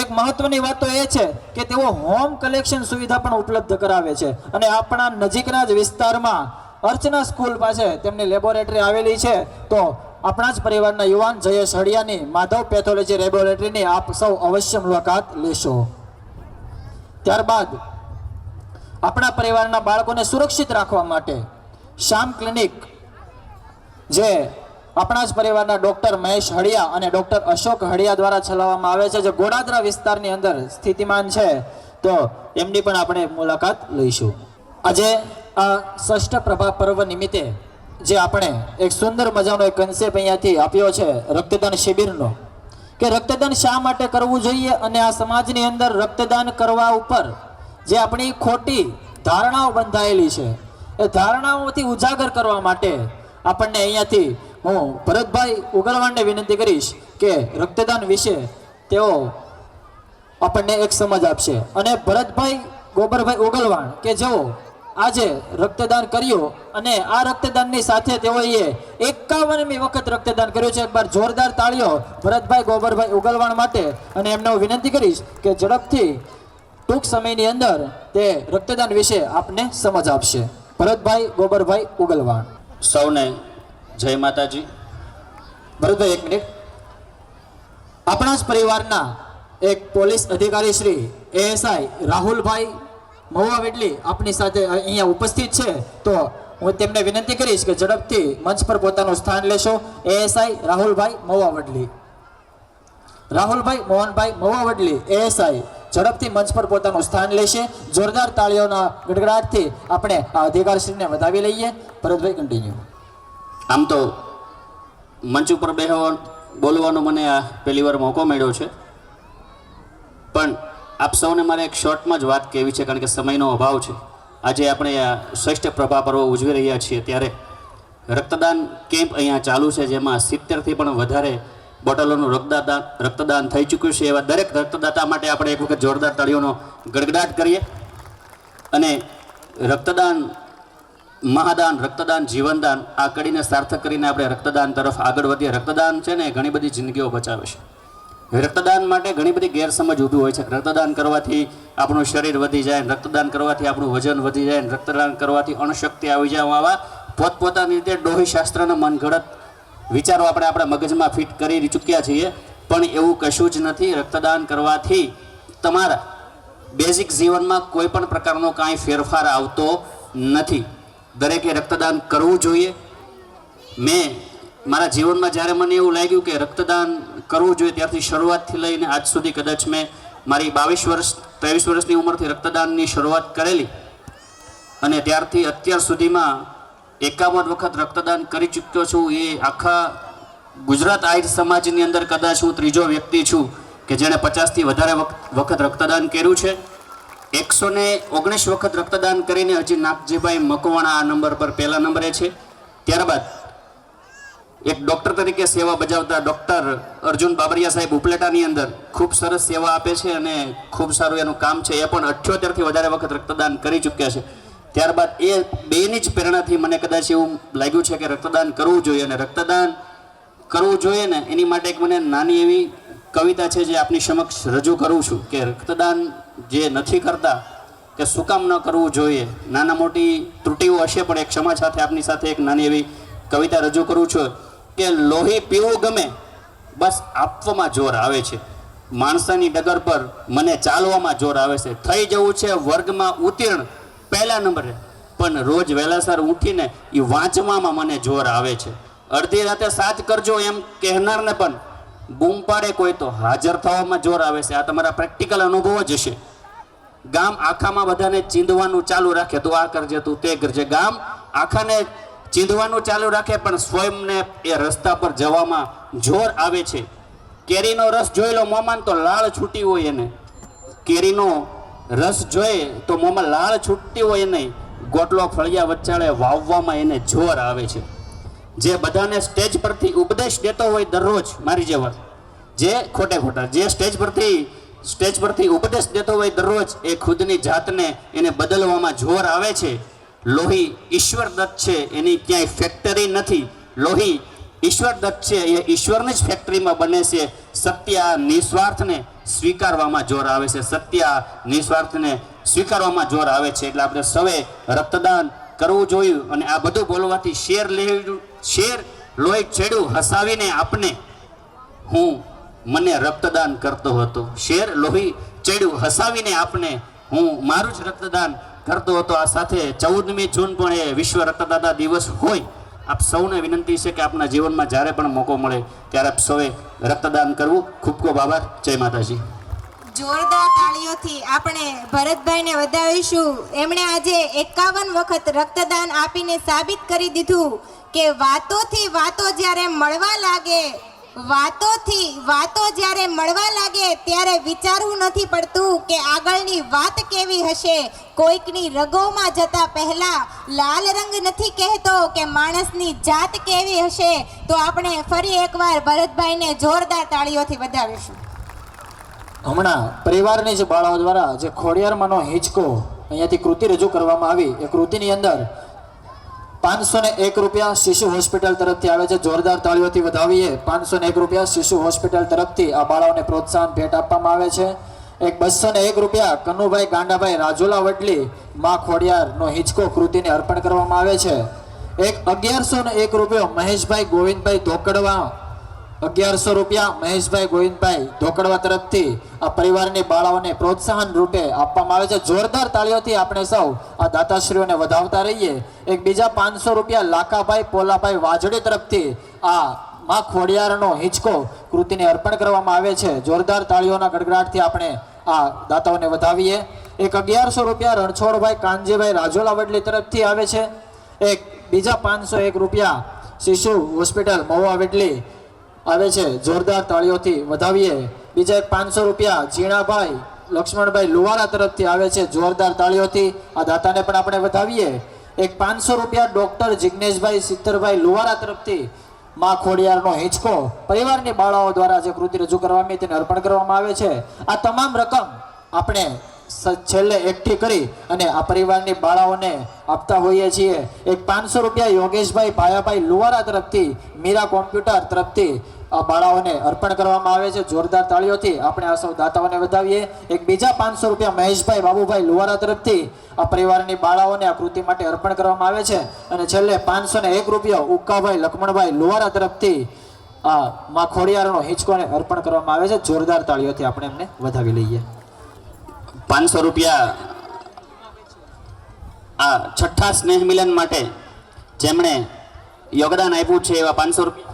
એક મહત્વની વાત તો એ છે કે તેઓ હોમ કલેક્શન સુવિધા પણ ઉપલબ્ધ કરાવે છે. અને આપણા નજીકના જ વિસ્તારમાં અર્ચના સ્કૂલ પાસે તેમની લેબોરેટરી આવેલી છે. તો આપણા જ પરિવારના યુવાન જયેશ હળિયાની માધવ પેથોલોજી લેબોરેટરીની આપ સૌ અવશ્ય મુલાકાત લેશો. ત્યારબાદ આપણા પરિવારના બાળકોને સુરક્ષિત રાખવા માટે શ્યામ ક્લિનિક, જે આપણા જ પરિવારના ડૉક્ટર મહેશ હળિયા અને ડૉક્ટર અશોક હળિયા દ્વારા ચલાવવામાં આવે છે, જે ગોડાદરા વિસ્તારની અંદર સ્થિતિમાન છે, તો એમની પણ આપણે મુલાકાત લઈશું. આજે આ ષષ્ઠ પ્રભા પર્વ નિમિત્તે જે આપણે એક સુંદર મજાનો એક કન્સેપ્ટ અહીંયાથી આપ્યો છે રક્તદાન શિબિરનો, કે રક્તદાન શા માટે કરવું જોઈએ અને આ સમાજની અંદર રક્તદાન કરવા ઉપર જે આપણી ખોટી ધારણાઓ બંધાયેલી છે એ ધારણાઓથી ઉજાગર કરવા માટે આપણને અહીંયાથી હું ભરતભાઈ ઉગલવાણને વિનંતી કરીશ કે રક્તદાન વિશે તેઓ આપણને એક સમજ આપશે. અને ભરતભાઈ ગોબરભાઈ ઉગલવાણ કે જેઓ આજે રક્તદાન કર્યું અને આ રક્તદાનની સાથે તેઓએ 51મી વખત રક્તદાન કર્યું છે. એકવાર જોરદાર તાળીઓ ભરતભાઈ ગોબરભાઈ ઉગલવાણ માટે. અને એમને હું વિનંતી કરીશ કે ઝડપથી ટૂંક સમયની અંદર તે રક્તદાન વિશે આપને સમજ આપશે. ભરતભાઈ ગોબરભાઈ ઉગલવાણ. સૌને જય માતાજી. ભરતભાઈ એક મિનિટ. આપણા જ પરિવારના એક પોલીસ અધિકારી શ્રી એએસઆઈ રાહુલભાઈ મહુવા વેડલી આપની સાથે અહીંયા ઉપસ્થિત છે, તો હું તેમને વિનંતી કરીશ કે ઝડપથી મંચ પર પોતાનું સ્થાન લેશો. એએસઆઈ રાહુલભાઈ મહુવા વડલી, રાહુલભાઈ મોહનભાઈ મહુવા વડલી એએસઆઈ ઝડપથી મંચ પર પોતાનું સ્થાન લેશે. જોરદાર તાળીઓના ગડગડાટથી આપણે આ અધિકારીશ્રીને વધાવી લઈએ. ભરતભાઈ કન્ટિન્યુ. આમ તો મંચ ઉપર બોલવાનો મને આ પહેલી વાર મોકો મળ્યો છે, પણ આપ સૌને મારે એક શોર્ટમાં જ વાત કહેવી છે, કારણ કે સમયનો અભાવ છે. આજે આપણે આ ષષ્ઠ પ્રભા પર્વ ઉજવી રહ્યા છીએ ત્યારે રક્તદાન કેમ્પ અહીંયા ચાલુ છે, જેમાં 70થી પણ વધારે બોટલોનું રક્તદાન થઈ ચૂક્યું છે. એવા દરેક રક્તદાતા માટે આપણે એક વખત જોરદાર તાળીઓનો ગડગડાટ કરીએ. અને રક્તદાન, મહાદાન, રક્તદાન, જીવનદાન આ કડીને સાર્થક કરીને આપણે રક્તદાન તરફ આગળ વધીએ. રક્તદાન છે ને ઘણી બધી જિંદગીઓ બચાવે છે. રક્તદાન માટે ઘણી બધી ગેરસમજ ઊભી હોય છે. રક્તદાન કરવાથી આપણું શરીર વધી જાય, રક્તદાન કરવાથી આપણું વજન વધી જાય, રક્તદાન કરવાથી અણશક્તિ આવી જાય. આવા પોતપોતાની રીતે ડોહીશાસ્ત્રના મનગઢત વિચારો આપણે આપણા મગજમાં ફિટ કરી ચૂક્યા છીએ, પણ એવું કશું જ નથી. રક્તદાન કરવાથી તમારા બેઝિક જીવનમાં કોઈ પણ પ્રકારનો કાંઈ ફેરફાર આવતો નથી. દરેકે રક્તદાન કરવું જોઈએ. મેં મારા જીવનમાં જ્યારે મને એવું લાગ્યું કે રક્તદાન કરવું જોઈએ ત્યારથી શરૂઆતથી લઈને આજ સુધી કદાચ મેં મારી 23 વર્ષની ઉંમરથી રક્તદાનની શરૂઆત કરેલી, અને ત્યારથી અત્યાર સુધીમાં 51 વખત રક્તદાન કરી ચૂક્યો છું. એ આખા ગુજરાત આહિર સમાજની અંદર કદાચ હું ત્રીજો વ્યક્તિ છું કે જેણે 50થી વધારે વખત રક્તદાન કર્યું છે. 119 વખત રક્તદાન કરીને હજી નાગજીભાઈ મકવાણા આ નંબર પર પહેલા નંબરે છે. ત્યારબાદ એક ડૉક્ટર તરીકે સેવા બજાવતા ડૉક્ટર અર્જુન બાબરિયા સાહેબ ઉપલેટાની અંદર ખૂબ સરસ સેવા આપે છે અને ખૂબ સારું એનું કામ છે. એ પણ 78થી વધારે વખત રક્તદાન કરી ચૂક્યા છે. ત્યારબાદ એ બેની જ પ્રેરણાથી મને કદાચ એવું લાગ્યું છે કે રક્તદાન કરવું જોઈએ. અને રક્તદાન કરવું જોઈએ ને એની માટે એક મને નાની એવી કવિતા છે જે આપની સમક્ષ રજૂ કરું છું કે રક્તદાન જે નથી કરતા કે શું કામ ન કરવું જોઈએ. નાના મોટી ત્રુટિઓ હશે પણ એક ક્ષમા સાથે આપની સાથે એક નાની એવી કવિતા રજૂ કરું છું કે લોહી પીવું ગમે બસ આપવામાં જોર આવે છે. માણસાની ડગર પર મને ચાલવામાં જોર આવે છે. થઈ જવું છે વર્ગમાં ઉત્તીર્ણ પહેલા નંબરે પણ રોજ વહેલાસર ઉઠીને એ વાંચવામાં મને જોર આવે છે. અડધી રાતે સાચ કરજો એમ કહેનારને પણ બૂમ પાડે કોઈ તો હાજર થવામાં જોર આવે છે. આ તમારા પ્રેક્ટિકલ અનુભવ જ હશે. ગામ આખામાં બધાને ચીંધવાનું ચાલુ રાખે, તું આ કરજે તું તે કરજે. ગામ આખાને ચીંધવાનું ચાલુ રાખે પણ સ્વયંને એ રસ્તા પર જવામાં જોર આવે છે. કેરીનો રસ જોઈ લો મોંમાં તો લાળ છૂટી હોય એને. કેરીનો રસ જોઈએ તો મોંમાં લાળ છૂટતી હોય નહીં. ગોટલો ફળિયા વચ્ચાળે વાવવામાં એને જોર આવે છે. જે બધાને સ્ટેજ પરથી ઉપદેશ દેતો હોય દરરોજ મારી જેવા, જે ખોટે ખોટા જે સ્ટેજ પરથી ઉપદેશ દેતો હોય દરરોજ, એ ખુદની જાતને એને બદલવામાં જોર આવે છે. લોહી ઈશ્વર દત્ત છે, એની ક્યાંય ફેક્ટરી નથી. લોહી ઈશ્વર દત્ત છે, એ ઈશ્વરની જ ફેક્ટરીમાં બને છે. સત્ય નિસ્વાર્થને સ્વીકારવામાં જોર આવે છે. સત્ય નિસ્વાર્થને સ્વીકારવામાં જોર આવે છે. એટલે આપણે સૌએ રક્તદાન કરવું જોયું. અને આ બધું બોલવાથી શેર લોહી છેડ્યું હસાવીને આપને મને રક્તદાન કરતો હતો. શેર લોહી ચડ્યું હસાવીને આપને મારું જ રક્તદાન કરતો હતો. આ સાથે 14મી જૂન પણ એ વિશ્વ રક્તદાતા દિવસ હોય. આપ સૌને વિનંતી છે કે આપના જીવનમાં જ્યારે પણ મોકો મળે ત્યારે આપ સૌએ રક્તદાન કરવું. ખૂબ ખૂબ આભાર. જય માતાજી. જોરદાર તાળીઓથી આપણે ભરતભાઈને વધાવીશું. એમણે આજે 51 વખત રક્તદાન આપીને સાબિત કરી દીધું કે વાતોથી વાતો જ્યારે મળવા લાગે, વાતો જ્યારે મળવા લાગે ત્યારે વિચારવું નથી પડતું કે આગળની વાત કેવી હશે. કોઈકની રગોમાં જતા પહેલા લાલ રંગ નથી કહેતો કે માણસની જાત કેવી હશે. તો આપણે ફરી એકવાર ભરતભાઈને જોરદાર તાળીઓથી વધાવીશું. હમણાં પરિવારની જે બાળાઓ દ્વારા જે ખોડિયારમાંનો હિંચકો અહીંયાથી કૃતિ રજૂ કરવામાં આવી, એ કૃતિની અંદર 501 રૂપિયા શિશુ હોસ્પિટલ તરફથી આવે છે. જોરદાર તાળીઓથી વધાવીએ. 501 રૂપિયા શિશુ હોસ્પિટલ તરફથી આ બાળાઓને પ્રોત્સાહન ભેટ આપવામાં આવે છે. એક 201 રૂપિયા કનુભાઈ ગાંડાભાઈ રાજુલા વડલી માં ખોડિયારનો હિંચકો કૃતિને અર્પણ કરવામાં આવે છે. એક 1101 રૂપિયો મહેશભાઈ ગોવિંદભાઈ ધોકડવા, 1100 રૂપિયા મહેશભાઈ ગોવિંદભાઈ ધોકડવા તરફથી આ પરિવારની બાળાઓને પ્રોત્સાહન રૂપે આપવામાં આવે છે. જોરદાર તાળીઓથી આપણે સૌ આ દાતાશ્રીઓને વધાવતા રહીએ. એક બીજા 500 રૂપિયા લાખાભાઈ પોલાભાઈ વાજડી તરફથી આ માં ખોડિયારનો હિંચકો કૃતિને અર્પણ કરવામાં આવે છે. જોરદાર તાળીઓના ગડગડાટથી આપણે આ દાતાઓને વધાવીએ. એક 1100 રૂપિયા રણછોડભાઈ કાનજીભાઈ રાજોલા વડલી તરફથી આવે છે. એક બીજા 501 રૂપિયા શિશુ હોસ્પિટલ મહુવા વડલી આવે છે. જોરદાર તાળીઓથી વધાવીએ. બીજા એક 500 રૂપિયા ઝીણાભાઈ લક્ષ્મણભાઈ લુવારા તરફથી આવે છે. જોરદાર તાળીઓથી આ દાતાને પણ આપણે વધાવીએ. એક 500 રૂપિયા ડોક્ટર જિગ્નેશભાઈ સિત્તરભાઈ લુવારા તરફથી માં ખોડિયારનો હિંચકો પરિવારની બાળાઓ દ્વારા જે કૃતિ રજૂ કરવામાં તેને અર્પણ કરવામાં આવે છે. આ તમામ રકમ આપણે છેલ્લે એકઠી કરી અને આ પરિવારની બાળાઓને આપતા હોઈએ છીએ. એક 500 રૂપિયા યોગેશભાઈ ભાયાભાઈ લુવારા તરફથી મીરા કોમ્પ્યુટર તરફથી આ બાળાઓને અર્પણ કરવામાં આવે છે. જોરદાર તાળીઓથી આપણે આ સૌ દાતાઓને વધાવીએ. એક બીજા 500 રૂપિયા મહેશભાઈ બાબુભાઈ લુવારા તરફથી આ પરિવારની બાળાઓને આ કૃતિ માટે અર્પણ કરવામાં આવે છે. અને છેલ્લે 501 રૂપિયા ઉક્કાભાઈ લક્ષ્મણભાઈ લુવારા તરફથી આ માં ખોડિયારનો હિંચકોને અર્પણ કરવામાં આવે છે. જોરદાર તાળીઓથી આપણે એમને વધાવી લઈએ. 500 રૂપિયા આ છઠ્ઠા સ્નેહ મિલન માટે જેમણે યોગદાન આપ્યું છે એવા 500 રૂપિયા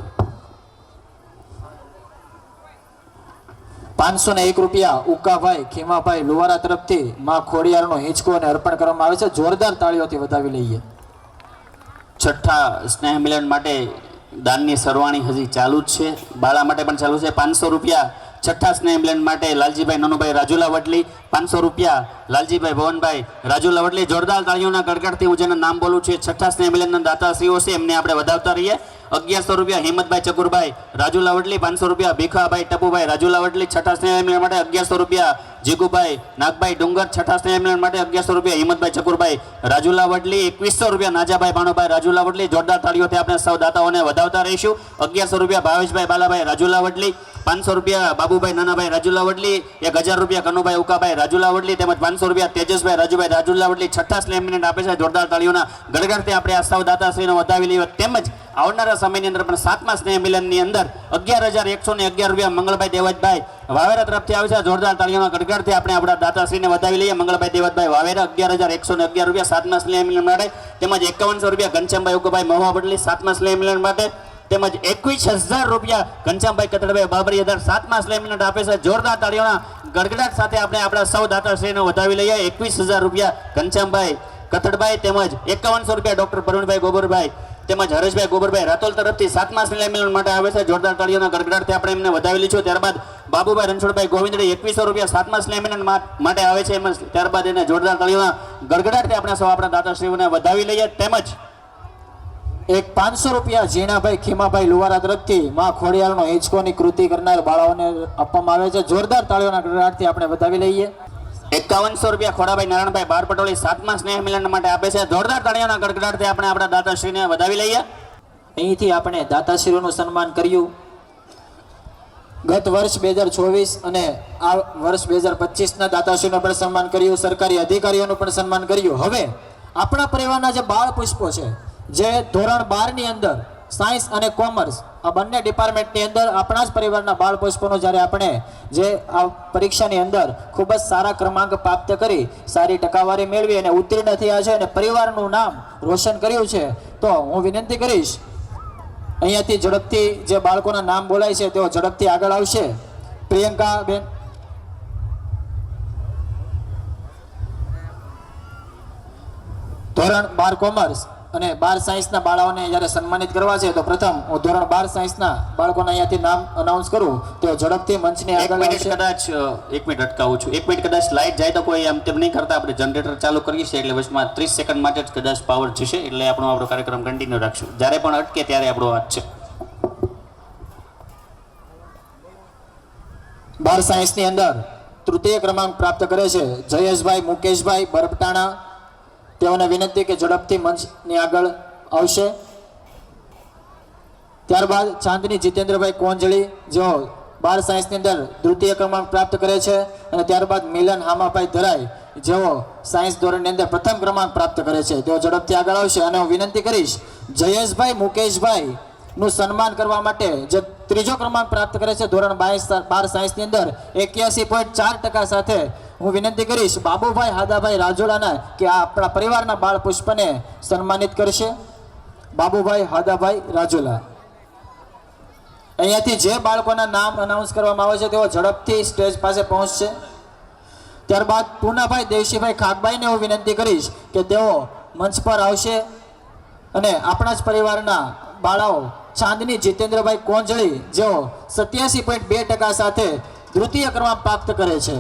501 રૂપિયા ઉક્કાભાઈ ખીમાભાઈ લુવારા તરફથી માં ખોડિયારનો હિંચકોને અર્પણ કરવામાં આવે છે. જોરદાર તાળીઓથી વધાવી લઈએ. છઠ્ઠા સ્નેહ મિલન માટે દાનની સરવાણી હજી ચાલુ જ છે. બાળા માટે પણ ચાલુ છે. 500 રૂપિયા છઠ્ઠા સ્નેહ મિલન માટે લાલજીભાઈ નનુભાઈ રાજુલા વડલી. 500 રૂપિયા લાલજીભાઈ ભવનભાઈ રાજુલા વડલી. જોરદાર તાળીઓના ગડગડથી હું જેના નામ બોલું છું છઠ્ઠા સ્નેહ મિલનના દાતાશ્રીઓ છે એમને આપણે વધાવતા રહીએ. 1100 રૂપિયા હિંમતભાઈ ચકુરભાઈ રાજુલા વડલી. 500 રૂપિયા ભીખાભાઈ ટપુભાઈ રાજુલા વડલી. છઠ્ઠા સ્નેહ મિલન માટે 1100 રૂપિયા જીગુભાઈ નાગભાઈ ડુંગર છઠ્ઠા સ્નેહ મિલન માટે 1100 રૂપિયા, હિંમતભાઈ ચકુરભાઈ રાજુલા વડલી 2100 રૂપિયા, નાજાભાઈ ભાણુભાઈ રાજુલા વડલી. જોરદાર તાળીઓથી આપણે સૌ દાતાઓને વધાવતા રહીશું. 1100 રૂપિયા ભાવેશભાઈ બાલાભાઈ રાજુલા વડલી, 500 રૂપિયા બાબુભાઈ નાનાભાઈ રાજુલા વડલી, 1000 રૂપિયા કનુભાઈ ઉકાભાઈ રાજુલા વડલી, તેમજ 500 રૂપિયા તેજસભાઈ રાજુભાઈ રાજુલા વડલી છઠ્ઠા સ્લેમ મિનિટ આપે છે. જોરદાર તાળીઓના ગડગડથી આપણે આ સૌ દાતાશ્રીને વધાવી લઈએ. તેમજ આવનારા સમયની અંદર પણ 7મા સ્નેહ મિલનની અંદર 11,111 રૂપિયા મંગળભાઈ દેવતભાઈ વાવેરા તરફથી આવે છે. જોરદાર તાળીઓના ગડગડથી આપણે આપણા દાતાશ્રીને વધાવી લઈએ. મંગળભાઈ દેવતભાઈ વાવેરા 11,111 રૂપિયા 7મા સ્નેહ મિલન માટે, તેમજ 5100 રૂપિયા ઘનશ્યામભાઈ ઉકાભાઈ મહુવા બદલી 7મા સ્નેહ મિલન માટે, તેમજ 21,000 રૂપિયા ઘનશ્યામભાઈ કતડભાઈ બાબરી 7મા સ્લેમ મિનિટ આપે છે. જોરદાર તાળીઓના ગડગડાટ સાથે આપણે આપણા સૌ દાતાશ્રીને વધાવી લઈએ. 21,000 રૂપિયા ઘનશ્યામભાઈ કતડભાઈ, તેમજ 5100 રૂપિયા ડોક્ટર પ્રવીણભાઈ ગોબરભાઈ તેમજ હરેશભાઈ ગોબરભાઈ રાતોલ તરફથી 7મા સ્લેમ મિલન માટે આવે છે. જોરદાર તાળીઓના ગડગડાટથી આપણે એમને વધાવી લઈશું. ત્યારબાદ બાબુભાઈ રણછોડભાઈ ગોવિંદડી 2100 રૂપિયા 7મા સ્લેમ મિલન માટે આવે છે. ત્યારબાદ એને જોરદાર તાળીઓના ગડગડાટથી આપણે સૌ આપણા દાતાશ્રીઓને વધાવી લઈએ. તેમજ એક 500 રૂપિયા ઝીણાભાઈ ખીમાભાઈ લુવારા તરફથી માં ખોડિયાલનો હિંચકોની કૃતિ કરનાર બાળાઓને આપવામાં આવે છે. જોરદાર તાળીઓના ગડગડાટથી આપણે વધાવી લઈએ. 5100 રૂપિયા ખોડાભાઈ નારાયણભાઈ બાર પટોળી 7મા સ્નેહ મિલન માટે આપે છે. જોરદાર તાળીઓના ગડગડાટથી આપણે આપણા દાતાશ્રીને વધાવી લઈએ. અહીંથી આપણે દાતાશ્રીઓનું સન્માન કર્યું. ગત વર્ષ 2024 અને આ વર્ષ 2025ના દાતાશ્રીઓનું પણ સન્માન કર્યું. સરકારી અધિકારીઓનું પણ સન્માન કર્યું. હવે આપણા પરિવારના જે બાળ પુષ્પો છે, જે ધોરણ 12 ની અંદર સાયન્સ અને કોમર્સ આ બંને ડિપાર્ટમેન્ટની અંદર આપણા જ પરિવારના બાળ પુષ્પોનો જ્યારે આપણે જે આ પરીક્ષાની અંદર ખૂબ જ સારા ક્રમાંક પ્રાપ્ત કરી સારી ટકાવારી મેળવી અને ઉત્તીર્ણ થયા છે અને પરિવારનું નામ રોશન કર્યું છે, તો હું વિનંતી કરીશ અહીંયાથી ઝડપથી જે બાળકોના નામ બોલાય છે તેઓ ઝડપથી આગળ આવશે. પ્રિયંકા બેન, ધોરણ 12 કોમર્સ અને 12 સાયન્સના બાળકોને જ્યારે સન્માનિત કરવા છે, તો પ્રથમ હું ધોરણ 12 સાયન્સના બાળકોના અહીંયાથી નામ અનાઉન્સ કરું તો ઝડપથી મંચની આગળ આવશે. કદાચ 1 મિનિટ અટકાવું છું. 1 મિનિટ કદાચ લાઇટ જાય તો કોઈ આમ તેમ નહીં કરતા, આપણે જનરેટર ચાલુ કરીએ છીએ એટલે વચમાં 30 સેકન્ડ માટે જ કદાચ પાવર જશે, એટલે આપણો કાર્યક્રમ કન્ટિન્યુ રાખશું. જ્યારે પણ અટકે ત્યારે આપણો વાત છે. 12 સાયન્સની અંદર તૃતીય ક્રમાંક પ્રાપ્ત કરે છે જયેશભાઈ મુકેશભાઈ બરપટાણા. તેઓને વિનંતી કે ઝડપથી મંચની આગળ આવશે. ત્યારબાદ ચાંદની જીતેન્દ્રભાઈ કોંજળી, જેઓ 12 સાયન્સની અંદર તૃતીય ક્રમાંક પ્રાપ્ત કરે છે. અને ત્યારબાદ મિલન હામાભાઈ ધરાઈ, જેઓ સાયન્સ ધોરણની અંદર પ્રથમ ક્રમાંક પ્રાપ્ત કરે છે. તેઓ ઝડપથી આગળ આવશે. અને હું વિનંતી કરીશ જયેશભાઈ મુકેશભાઈ નું સન્માન કરવા માટે જે ત્રીજો ક્રમાંક પ્રાપ્ત કરે છે ધોરણ 12 સાયન્સની અંદર 81.4% સાથે હું વિનંતી કરીશ બાબુભાઈ હાદાભાઈ રાજોલાના કે આ આપણા પરિવારના બાળ પુષ્પને સન્માનિત કરશે. બાબુભાઈ હાદાભાઈ રાજોલા, અહીંયાથી જે બાળકોના નામ અનાઉન્સ કરવામાં આવે છે તેઓ ઝડપથી સ્ટેજ પાસે પહોંચશે. ત્યારબાદ પૂનાભાઈ દેવશીભાઈ ખાકભાઈને હું વિનંતી કરીશ કે તેઓ મંચ પર આવશે અને આપણા જ પરિવારના બાળાઓ ચાંદની જીતેન્દ્રભાઈ કોંજળી, જેઓ 87.2% સાથે તૃતીય ક્રમાંક પ્રાપ્ત કરે છે.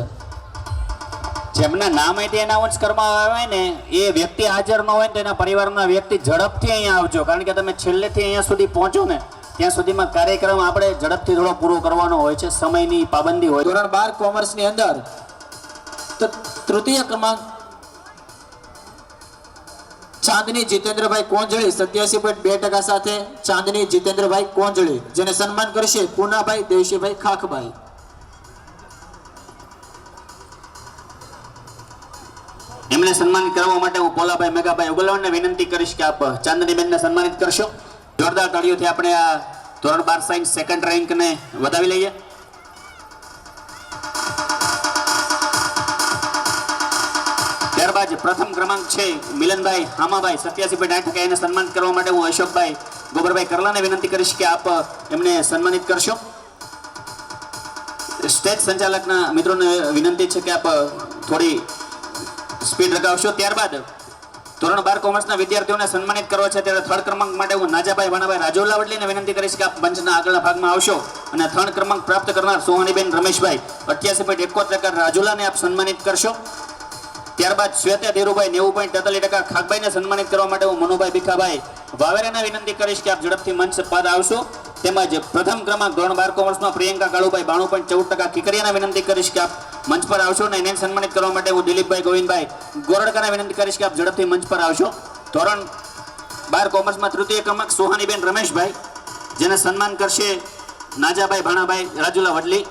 જેમના નામ અહીંથી એનાઉન્સ કરવામાં આવે ને એ વ્યક્તિ હાજર ન હોય તો એના પરિવારના વ્યક્તિ ઝડપથી અહીંયા આવજો, કારણ કે તમે છેલ્લેથી અહીંયા સુધી પહોંચો ને ત્યાં સુધીમાં કાર્યક્રમ આપણે ઝડપથી થોડો પૂરો કરવાનો હોય છે, સમયની પાબંદી હોય. ધોરણ 12 કોમર્સની અંદર તૃતીય ક્રમાંક ચાંદની જીતેન્દ્રભાઈ કોંજળી 87.2% સાથે ચાંદની જીતેન્દ્રભાઈ કોંજળી, જેને સન્માન કરશે પૂનાભાઈ દેવશીભાઈ ખાખભાઈ. એમને સન્માનિત કરવા માટે હું પોલાભાઈ મેઘાભાઈ ઉગલવાને વિનંતી કરીશ કે આપ ચાંદનીબેનને સન્માનિત કરશો. જોરદાર તાળીઓથી આપણે આ ધોરણ 12 સાયન્સ સેકન્ડ રેન્કને વધાવી લઈએ. ત્યારબાદ પ્રથમ ક્રમાંક છે મિલનભાઈ હામાભાઈ 87.8%. એને સન્માનિત કરવા માટે હું અશોકભાઈ ગોબરભાઈ કરલાને વિનંતી કરીશ કે આપ એમને સન્માનિત કરશો. સ્ટેજ સંચાલકના મિત્રોને વિનંતી છે કે આપ થોડી સ્પીડ લગાવશો. ત્યારબાદ ધોરણ 12 કોમર્સના વિદ્યાર્થીઓને સન્માનિત કરવા છે ત્યારે થર્ડ ક્રમાંક માટે હું નાજાભાઈ ભાણાભાઈ રાજોલા વડલીને વિનંતી કરીશ કે આપ મંચના આગળના ભાગમાં આવશો અને થર્ડ ક્રમાંક પ્રાપ્ત કરનાર સોહાનીબેન રમેશભાઈ 88.71% રાજોલાને આપ સન્માનિત કરશો. ત્યારબાદ શ્વેતા ધીરુભાઈ 90.43% ખાકભાઈને સન્માનિત કરવા માટે હું મનુભાઈ ભીખાભાઈ વાવેરાને વિનંતી કરીશ કે આપ ઝડપથી મંચ પર આવશો. તેમજ પ્રથમ ક્રમાંક ધોરણ 12 કોમર્સમાં પ્રિયંકા કાળુભાઈ 92.14% કિકરિયાને વિનંતી કરીશ કે આપ મંચ પર આવશો ને એને સન્માનિત કરવા માટે હું દિલીપભાઈ ગોવિંદભાઈ ગોરડકાને વિનંતી કરીશ કે આપ ઝડપથી મંચ પર આવશો. ધોરણ 12 કોમર્સમાં તૃતીય ક્રમાંક સોહાનીબેન રમેશભાઈ, જેને સન્માન કરશે નાજાભાઈ ભાણાભાઈ રાજુલા વડલી.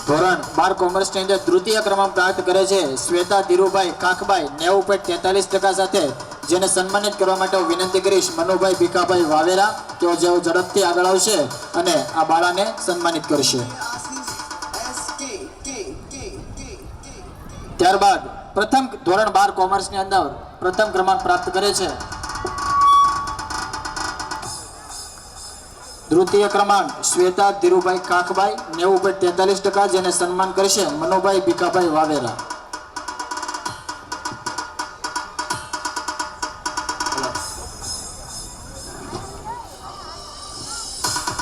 ધોરણ 12 કોમર્સની અંદર તૃતીય ક્રમાંક પ્રાપ્ત કરે છે શ્વેતા ધીરુભાઈ કાકભાઈ 90.43% સાથે, જેને સન્માનિત કરવા માટે હું વિનંતી કરીશ મનુભાઈ ભીખાભાઈ વાવેરા, તેઓ જેઓ ઝડપથી આગળ આવશે અને આ બાળાને સન્માનિત કરશે. ત્યારબાદ પ્રથમ ધોરણ 12 કોમર્સની અંદર પ્રથમ ક્રમાંક પ્રાપ્ત કરે છે તૃતીય ક્રમાંક શ્વેતા ધીરુભાઈ કાકભાઈ 90.43%, જેને સન્માન કરશે મનુભાઈ ભીખાભાઈ વાવેરા.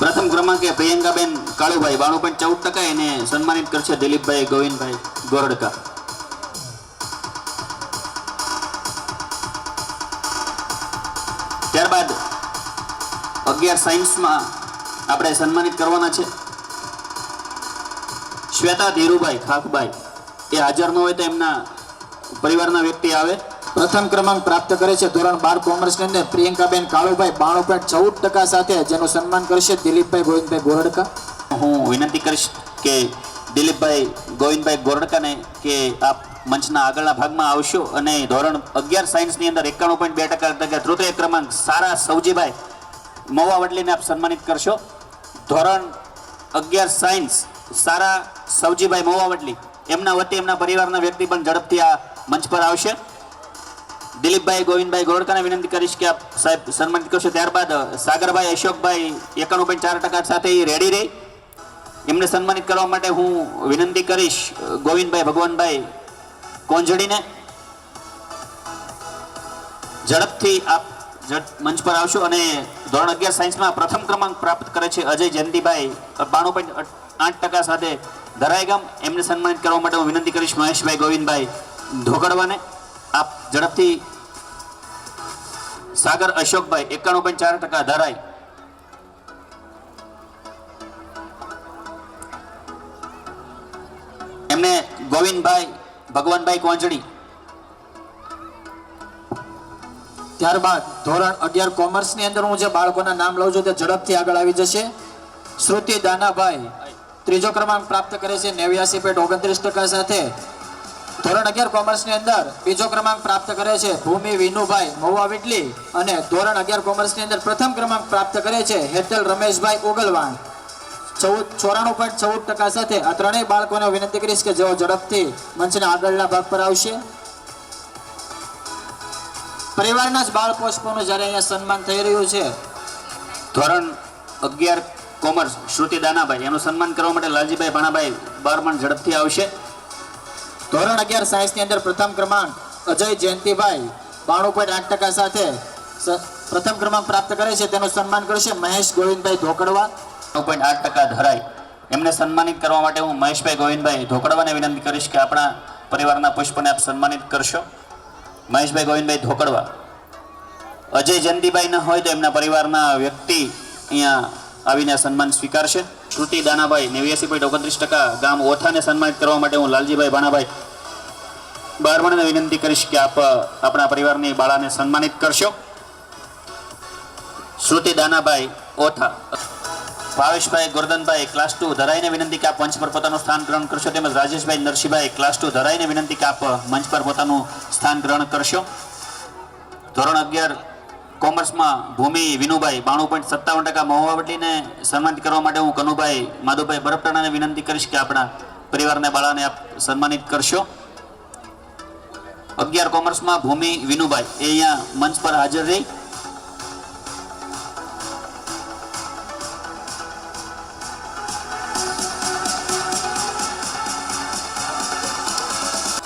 પ્રથમ ક્રમાંકે પ્રિયંકાબેન કાળુભાઈ 92.14%, એને સન્માનિત કરશે દિલીપભાઈ ગોવિંદભાઈ ગોરડકા. ત્યારબાદ 11 સાયન્સમાં આપણે સન્માનિત કરવાના છે શ્વેતા ધીરુભાઈ ખાખભાઈ. એ હાજર ન હોય તો એમના પરિવારના વ્યક્તિ આવે. પ્રથમ ક્રમાંક પ્રાપ્ત કરે છે ધોરણ 12 કોમર્સની અંદર પ્રિયંકાબેન કાળુભાઈ 92.14% સાથે, જેનું સન્માન કરશે દિલીપભાઈ ગોવિંદભાઈ ગોરડકા. હું વિનંતી કરીશ કે દિલીપભાઈ ગોવિંદભાઈ ગોરડકાને કે આપ મંચના આગળના ભાગમાં આવશો અને ધોરણ 11 સાયન્સની અંદર 91.2% તૃતીય ક્રમાંક સારા સૌજીભાઈ મહુવા વડલીને આપ સન્માનિત કરશો. ધોરણ 11 સાયન્સ સારા સૌજીભાઈ મહુવા વડલી, એમના વતી એમના પરિવારના વ્યક્તિ પણ ઝડપથી આ મંચ પર આવશે. દિલીપભાઈ ગોવિંદભાઈ ગોરડકાને વિનંતી કરીશ કે આપ સાહેબ સન્માનિત કરશો. ત્યારબાદ સાગરભાઈ અશોકભાઈ 91.4% સાથે એ રેડી રહી, એમને સન્માનિત કરવા માટે હું વિનંતી કરીશ ગોવિંદભાઈ ભગવાનભાઈ કોંજડીને. ઝડપથી આપ મંચ પર આવશો. અને ધોરણ 11 સાયન્સમાં પ્રથમ ક્રમાંક પ્રાપ્ત કરે છે અજય જયંતિભાઈ 92.8% સાથે ધરાઈ ગામ, એમને સન્માનિત કરવા માટે હું વિનંતી કરીશ મહેશભાઈ ગોવિંદભાઈ ધોકડવાને. આપ ઝડપથી સાગર અશોકભાઈ 91.4% ધરાઈ. એમને ગોવિંદભાઈ ભગવાનભાઈ કોંજડી. ત્યારબાદ ધોરણ 11 કોમર્સની અંદર હું જે બાળકોના નામ લઉં છું તે ઝડપથી આગળ આવી જશે. શ્રુતિ દાનાભાઈ ત્રીજો ક્રમાંક પ્રાપ્ત કરે છે 89.29% સાથે. ધોરણ 11 કોમર્સની અંદર બીજો ક્રમાંક પ્રાપ્ત કરે છે ભૂમિ વિનુભાઈ મહુવા વિટલી, અને ધોરણ 11 કોમર્સની અંદર પ્રથમ ક્રમાંક પ્રાપ્ત કરે છે હેતલ રમેશભાઈ ઓગલવાણ 94.14% સાથે. આ ત્રણેય બાળકોને વિનંતી કરીશ કે જેઓ ઝડપથી મંચના આગળના ભાગ પર આવશે. પરિવારના જ બાળ પુષ્પોનું જ્યારે અહીંયા સન્માન થઈ રહ્યું છે. ધોરણ 11 કોમર્સ શ્રુતિ દાનાભાઈ, એનું સન્માન કરવા માટે લાલજીભાઈ ભાણાભાઈ બારમણ ઝડપથી આવશે. ધોરણ 11 સાયન્સની અંદર પ્રથમ ક્રમાંક અજય જયંતિભાઈ 92.8% સાથે પ્રથમ ક્રમાંક પ્રાપ્ત કરે છે, તેનું સન્માન કરશે મહેશ ગોવિંદભાઈ ધોકડવા. 9.8% ધરાઈ, એમને સન્માનિત કરવા માટે હું મહેશભાઈ ગોવિંદભાઈ ધોકડવાને વિનંતી કરીશ કે આપણા પરિવારના પુષ્પને આપ સન્માનિત કરશો. મહેશભાઈ ગોવિંદભાઈ ધોકડવા. અજય જયંતિભાઈ ન હોય તો એમના પરિવારના વ્યક્તિ અહીંયા આવીને સન્માન સ્વીકારશે. શ્રુતિ દાનાભાઈ 89.29% ગામ ઓથાને સન્માનિત કરવા માટે હું લાલજીભાઈ ભાણાભાઈ બારમણને વિનંતી કરીશ કે આપ આપણા પરિવારની બાળાને સન્માનિત કરશો. શ્રુતિ દાનાભાઈ ઓથા. ભાવેશભાઈ ગોરધનભાઈ ક્લાસ 2 ધરાઈને વિનંતી કે આપ મંચ પર પોતાનું સ્થાન ગ્રહણ કરશો. તેમજ રાજેશભાઈ નરસિંહભાઈ ક્લાસ 2 ધરાઈને વિનંતી કે આપ મંચ પર પોતાનું સ્થાન ગ્રહણ કરશો. ધોરણ 11 કોમર્સમાં ભૂમિ વિનુભાઈ 92.57% મહુવા વડલીને સન્માનિત કરવા માટે હું કનુભાઈ માધુભાઈ બરપટાણાને વિનંતી કરીશ કે આપણા પરિવારના બાળાને આપ સન્માનિત કરશો. 11 કોમર્સમાં ભૂમિ વિનુભાઈ એ અહીંયા મંચ પર હાજર રહી.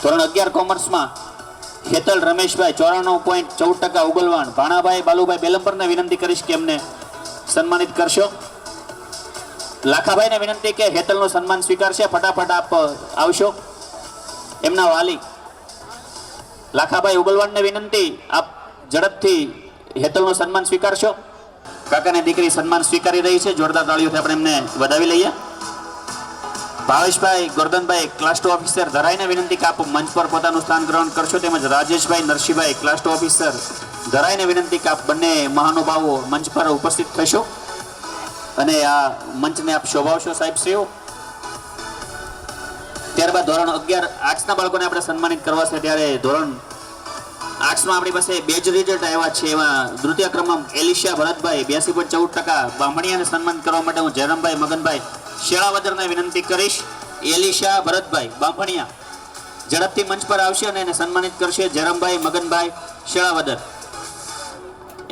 ધોરણ 11 કોમર્સમાં હેતલ રમેશભાઈ 94.14% ઉગલવાણ ભાણાભાઈ બાલુભાઈ બેલંપરને વિનંતી કરીશ કે એમને સન્માનિત કરશો. લાખાભાઈને વિનંતી કે હેતલનું સન્માન સ્વીકારશે. ફટાફટ આપ આવશો. એમના વાલી લાખાભાઈ ઉગલવાણને વિનંતી આપ ઝડપથી હેતલનું સન્માન સ્વીકારશો. કાકાની દીકરી સન્માન સ્વીકારી રહી છે. જોરદાર તાળીઓથી આપણે એમને વધાવી લઈએ. ભાવેશભાઈ ગોરધનભાઈ ક્લાસ 2 ઓફિસર ધરાઈને વિનંતી કે આપ મંચ પર પોતાનું સ્થાન ગ્રહણ કરશો. તેમજ રાજેશભાઈ નરસિંહભાઈ ક્લાસ 2 ઓફિસર ધરાઈને વિનંતી કે આપ બંને મહાનુભાવો મંચ પર ઉપસ્થિત થશો અને આ મંચને આપ શોભાવશો સાહેબશ્રીઓ. ત્યારબાદ ધોરણ 11 આર્ટ્સના બાળકોને આપણે સન્માનિત કરવા છે. ત્યારે ધોરણ આર્ટ્સમાં આપણી પાસે બેચ રિઝલ્ટ આવ્યા છે. એમાં દ્વિતીય ક્રમાંક એલિશા ભરતભાઈ 82.14%. બામણીયાને સન્માન કરવા માટે હું જયરામભાઈ મગનભાઈ શેળાવદરને વિનંતી કરીશ. એલિશા ભરતભાઈ બામણીયા ઝડપથી મંચ પર આવશે અને એને સન્માનિત કરશે. જયરામભાઈ મગનભાઈ શેળાવદર.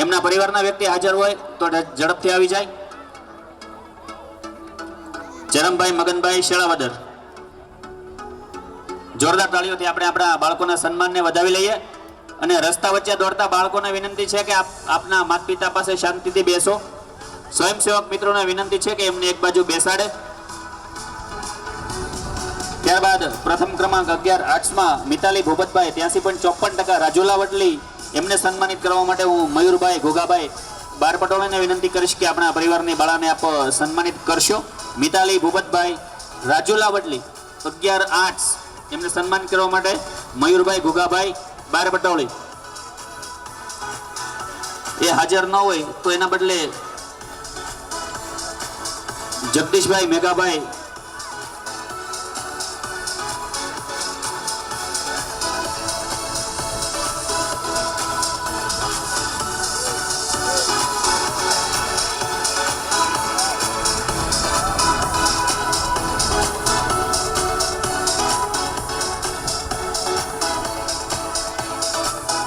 એમના પરિવારના વ્યક્તિ હાજર હોય તો ઝડપથી આવી જાય. જયરામભાઈ મગનભાઈ શેળાવદર. જોરદાર તાળીઓથી આપણે આપણા બાળકોના સન્માનને વધાવી લઈએ. અને રસ્તા વચ્ચે દોડતા બાળકોને વિનંતી છે કે આપના માતા પિતા પાસે શાંતિથી બેસો. સ્વયંસેવક મિત્રોને વિનંતી છે કે એમને એક બાજુ બેસાડે. ત્યારબાદ પ્રથમ ક્રમાંક 11 આર્ટ્સમાં મિતાલી ભૂપતભાઈ 83.54%. રાજુલા વડલી એમને સન્માનિત કરવા માટે હું મયુરભાઈ ઘોઘાભાઈ બારપટોળાને વિનંતી કરીશ કે આપણા પરિવારની બાળાને આપ સન્માનિત કરશો. મિતાલી ભૂપતભાઈ રાજુલા વડલી 11 આર્ટ્સ એમને સન્માનિત કરવા માટે મયુરભાઈ ઘોઘાભાઈ બારપટોળી. એ હાજર ન હોય તો એના બદલે જગદીશભાઈ મેઘાભાઈ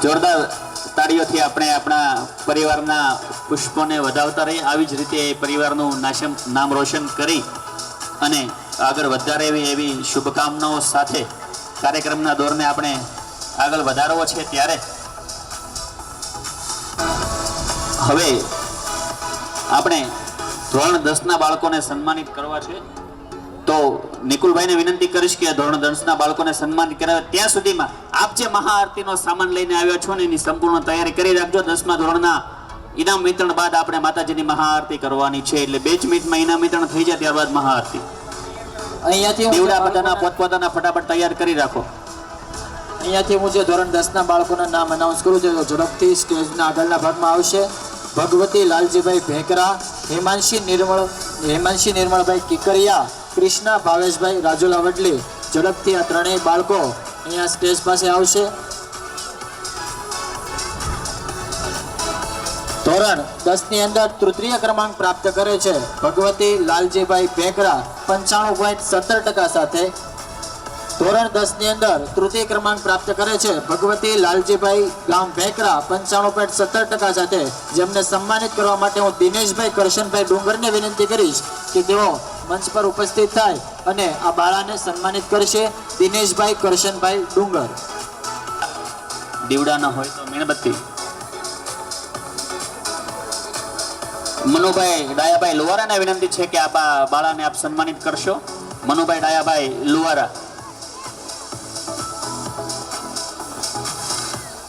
જોરદાર તાળીઓથી આપણે આપણા પરિવારના પુષ્પોને વધાવતા રહીએ. આવી જ રીતે પરિવારનું નામ રોશન કરી અને આગળ વધારે એવી શુભકામનાઓ સાથે કાર્યક્રમના દોરને આપણે આગળ વધારવો છે. ત્યારે હવે આપણે ધોરણ 10ના બાળકોને સન્માનિત કરવા છે. તો નિકુલભાઈને વિનંતી કરીશ કે ધોરણ 10ના બાળકોને સન્માનિત કરાવે. ત્યાં સુધીમાં આપ જે મહાઆરતીનો સામાન લઈને આવ્યા છો ને એની સંપૂર્ણ તૈયારી કરી રાખજો. 10મા ધોરણના ઇનામ વિતરણ બાદ આપણે માતાજીની મહાઆરતી કરવાની છે. એટલે 2 મિનિટમાં ઇનામ વિતરણ થઈ જાય ત્યારબાદ મહાઆરતી. અહીંયાથી દીવડા બધાના પોતપોતાના ફટાફટ તૈયાર કરી રાખો. અહીંયાથી હું જે ધોરણ 10ના બાળકોના નામ અનાઉન્સ કરું છું તો ઝડપથી સ્ટેજના આગળના ભાગમાં આવશે. ભગવતી લાલજીભાઈ ભેકરા, હેમાંશી નિર્મળભાઈ કિકરિયા, કૃષ્ણા ભાવેશભાઈ રાજુલા વડલી. ઝડપથી આ ત્રણેય બાળકો અહીંયા સ્ટેજ પાસે આવશે. ધોરણ 10ની અંદર તૃતીય ક્રમાંક પ્રાપ્ત કરે છે ભગવતી લાલજીભાઈ ભેકરા 95.17% સાથે. ધોરણ 10ની અંદર તૃતીય ક્રમાંક પ્રાપ્ત કરે છે ભગવતી લાલજીભાઈ ગામ ભેકરા 95.17% સાથે. જેમને સન્માનિત કરવા માટે હું દિનેશભાઈ કરશનભાઈ ડુંગરને વિનંતી કરીશ કે તેઓ મંચ પર ઉપસ્થિત થાય અને આ બાળાને સન્માનિત કરશે. દિનેશભાઈ કરશનભાઈ ડુંગર. દીવડા ન હોય તો મીણબત્તી. મનુભાઈ ડાયાભાઈ લુવારાને વિનંતી છે કે આ બાળાને આપ સન્માનિત કરશો. મનુભાઈ ડાયાભાઈ લુવારા.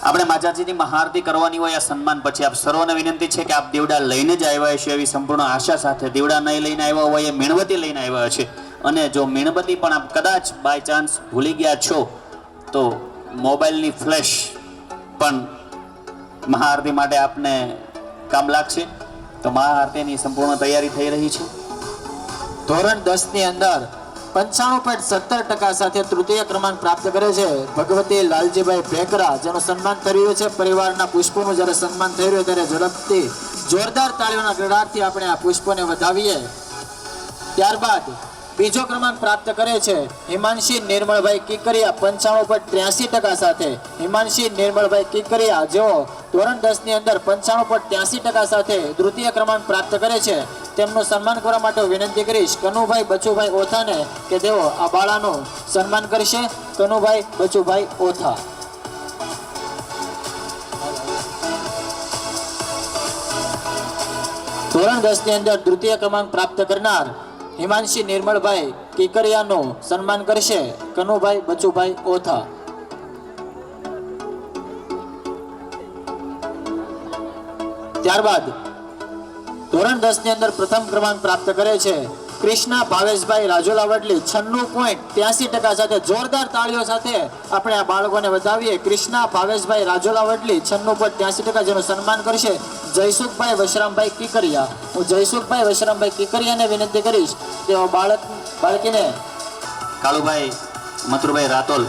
આપણે માતાજીની મહાઆરતી કરવાની હોય આ સન્માન પછી આપ સર્વને વિનંતી છે કે આપ દીવડા લઈને જ આવ્યા છે એવી સંપૂર્ણ આશા સાથે. દીવડા નહીં લઈને આવ્યા હોય એ મીણબત્તી લઈને આવ્યા છે. અને જો મીણબત્તી પણ આપ કદાચ બાય ચાન્સ ભૂલી ગયા છો તો મોબાઈલની ફ્લેશ પણ મહાઆરતી માટે આપને કામ લાગશે. તો મહાઆરતીની સંપૂર્ણ તૈયારી થઈ રહી છે. ધોરણ 10ની અંદર 95.17% સાથે તૃતીય ક્રમાંક પ્રાપ્ત કરે છે ભગવતી લાલજીભાઈ ભેકરા, જેનું સન્માન થઈ રહ્યું છે. પરિવારના પુષ્પોનું જ્યારે સન્માન થઈ રહ્યું ત્યારે ઝડપથી જોરદાર તાળીઓના ગળાથી આપણે આ પુષ્પોને વધાવીએ. ત્યારબાદ બીજો ક્રમાંક પ્રાપ્ત કરે છે હિમાંશી નિર્મળભાઈ કિકરિયા 95.83% સાથે. હિમાંશી નિર્મળભાઈ કિકરિયા જેઓ ધોરણ 10ની અંદર 95.83% સાથે તૃતીય ક્રમાંક પ્રાપ્ત કરે છે. તેમનું સન્માન કરવા માટે વિનંતી કરીશ કનુભાઈ બચુભાઈ ઓથાને કે તેઓ આ બાળાનું સન્માન કરશે. કનુભાઈ બચુભાઈ ઓથા. ધોરણ 10ની અંદર તૃતીય ક્રમાંક પ્રાપ્ત કરનાર હિમાંશી નિર્મળભાઈ કિકરિયાનું સન્માન કરશે કનુભાઈ બચુભાઈ ઓથા. ત્યારબાદ ધોરણ 10ની અંદર પ્રથમ ક્રમાંક પ્રાપ્ત કરે છે કૃષ્ણા ભાવેશભાઈ રાજોલા વડલી 96.83% સાથે જોરદાર તાળીઓ સાથે આપણે આ બાળકોને વધાવીએ. કૃષ્ણા ભાવેશભાઈ રાજોલા વડલી 96.83%, જેનું સન્માન કરશે જયસુખભાઈ વશરામભાઈ કીકરિયા. હું જયસુખભાઈ વશરામભાઈ કીકરિયાને વિનંતી કરીશ કે બાળકીને કાળુભાઈ મથુરભાઈ રાતોલ.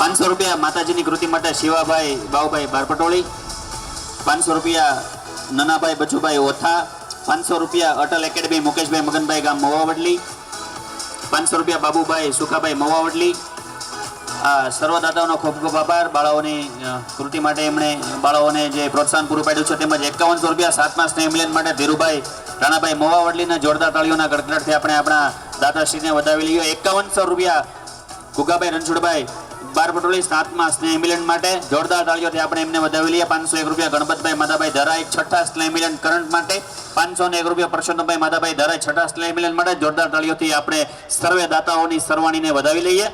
₹500 માતાજીની કૃતિ માટે શિવાભાઈ બાઉભાઈ બારપટોળી. ₹500 નનાભાઈ બચુભાઈ ઓથા. ₹500 અટલ એકેડમી મુકેશભાઈ મગનભાઈ ગામ મવાવડલી. ₹500 બાબુભાઈ સુખાભાઈ મવાવડલી. આ સર્વદાતાઓનો ખૂબ ખૂબ આભાર. બાળાઓની કૃતિ માટે એમણે બાળાઓને જે પ્રોત્સાહન પૂરું પાડ્યું છે, તેમજ ₹51 7મા સ્નેહ મિલન માટે ધીરુભાઈ રાણાભાઈ મવાવડલીના જોરદાર તાળીઓના ગડગડાટથી આપણે આપણા દાતાશ્રીને વધાવી લઈએ. ₹51 ગુગાભાઈ રણછોડભાઈ બારપટોળી 7મા સ્નેહ મિલન માટે જોરદાર તાળીઓથી આપણે એમને વધાવી લઈએ. ₹501 ગણપતભાઈ માધાભાઈ ધરા 6ઠા સ્નેહ મિલન કરંટ માટે. ₹501 પરસોત્તમભાઈ માધાભાઈ ધરા 6ઠા સ્નેહ મિલન માટે જોરદાર તાળીઓથી આપણે સર્વે દાતાઓની સરવાણીને વધાવી લઈએ.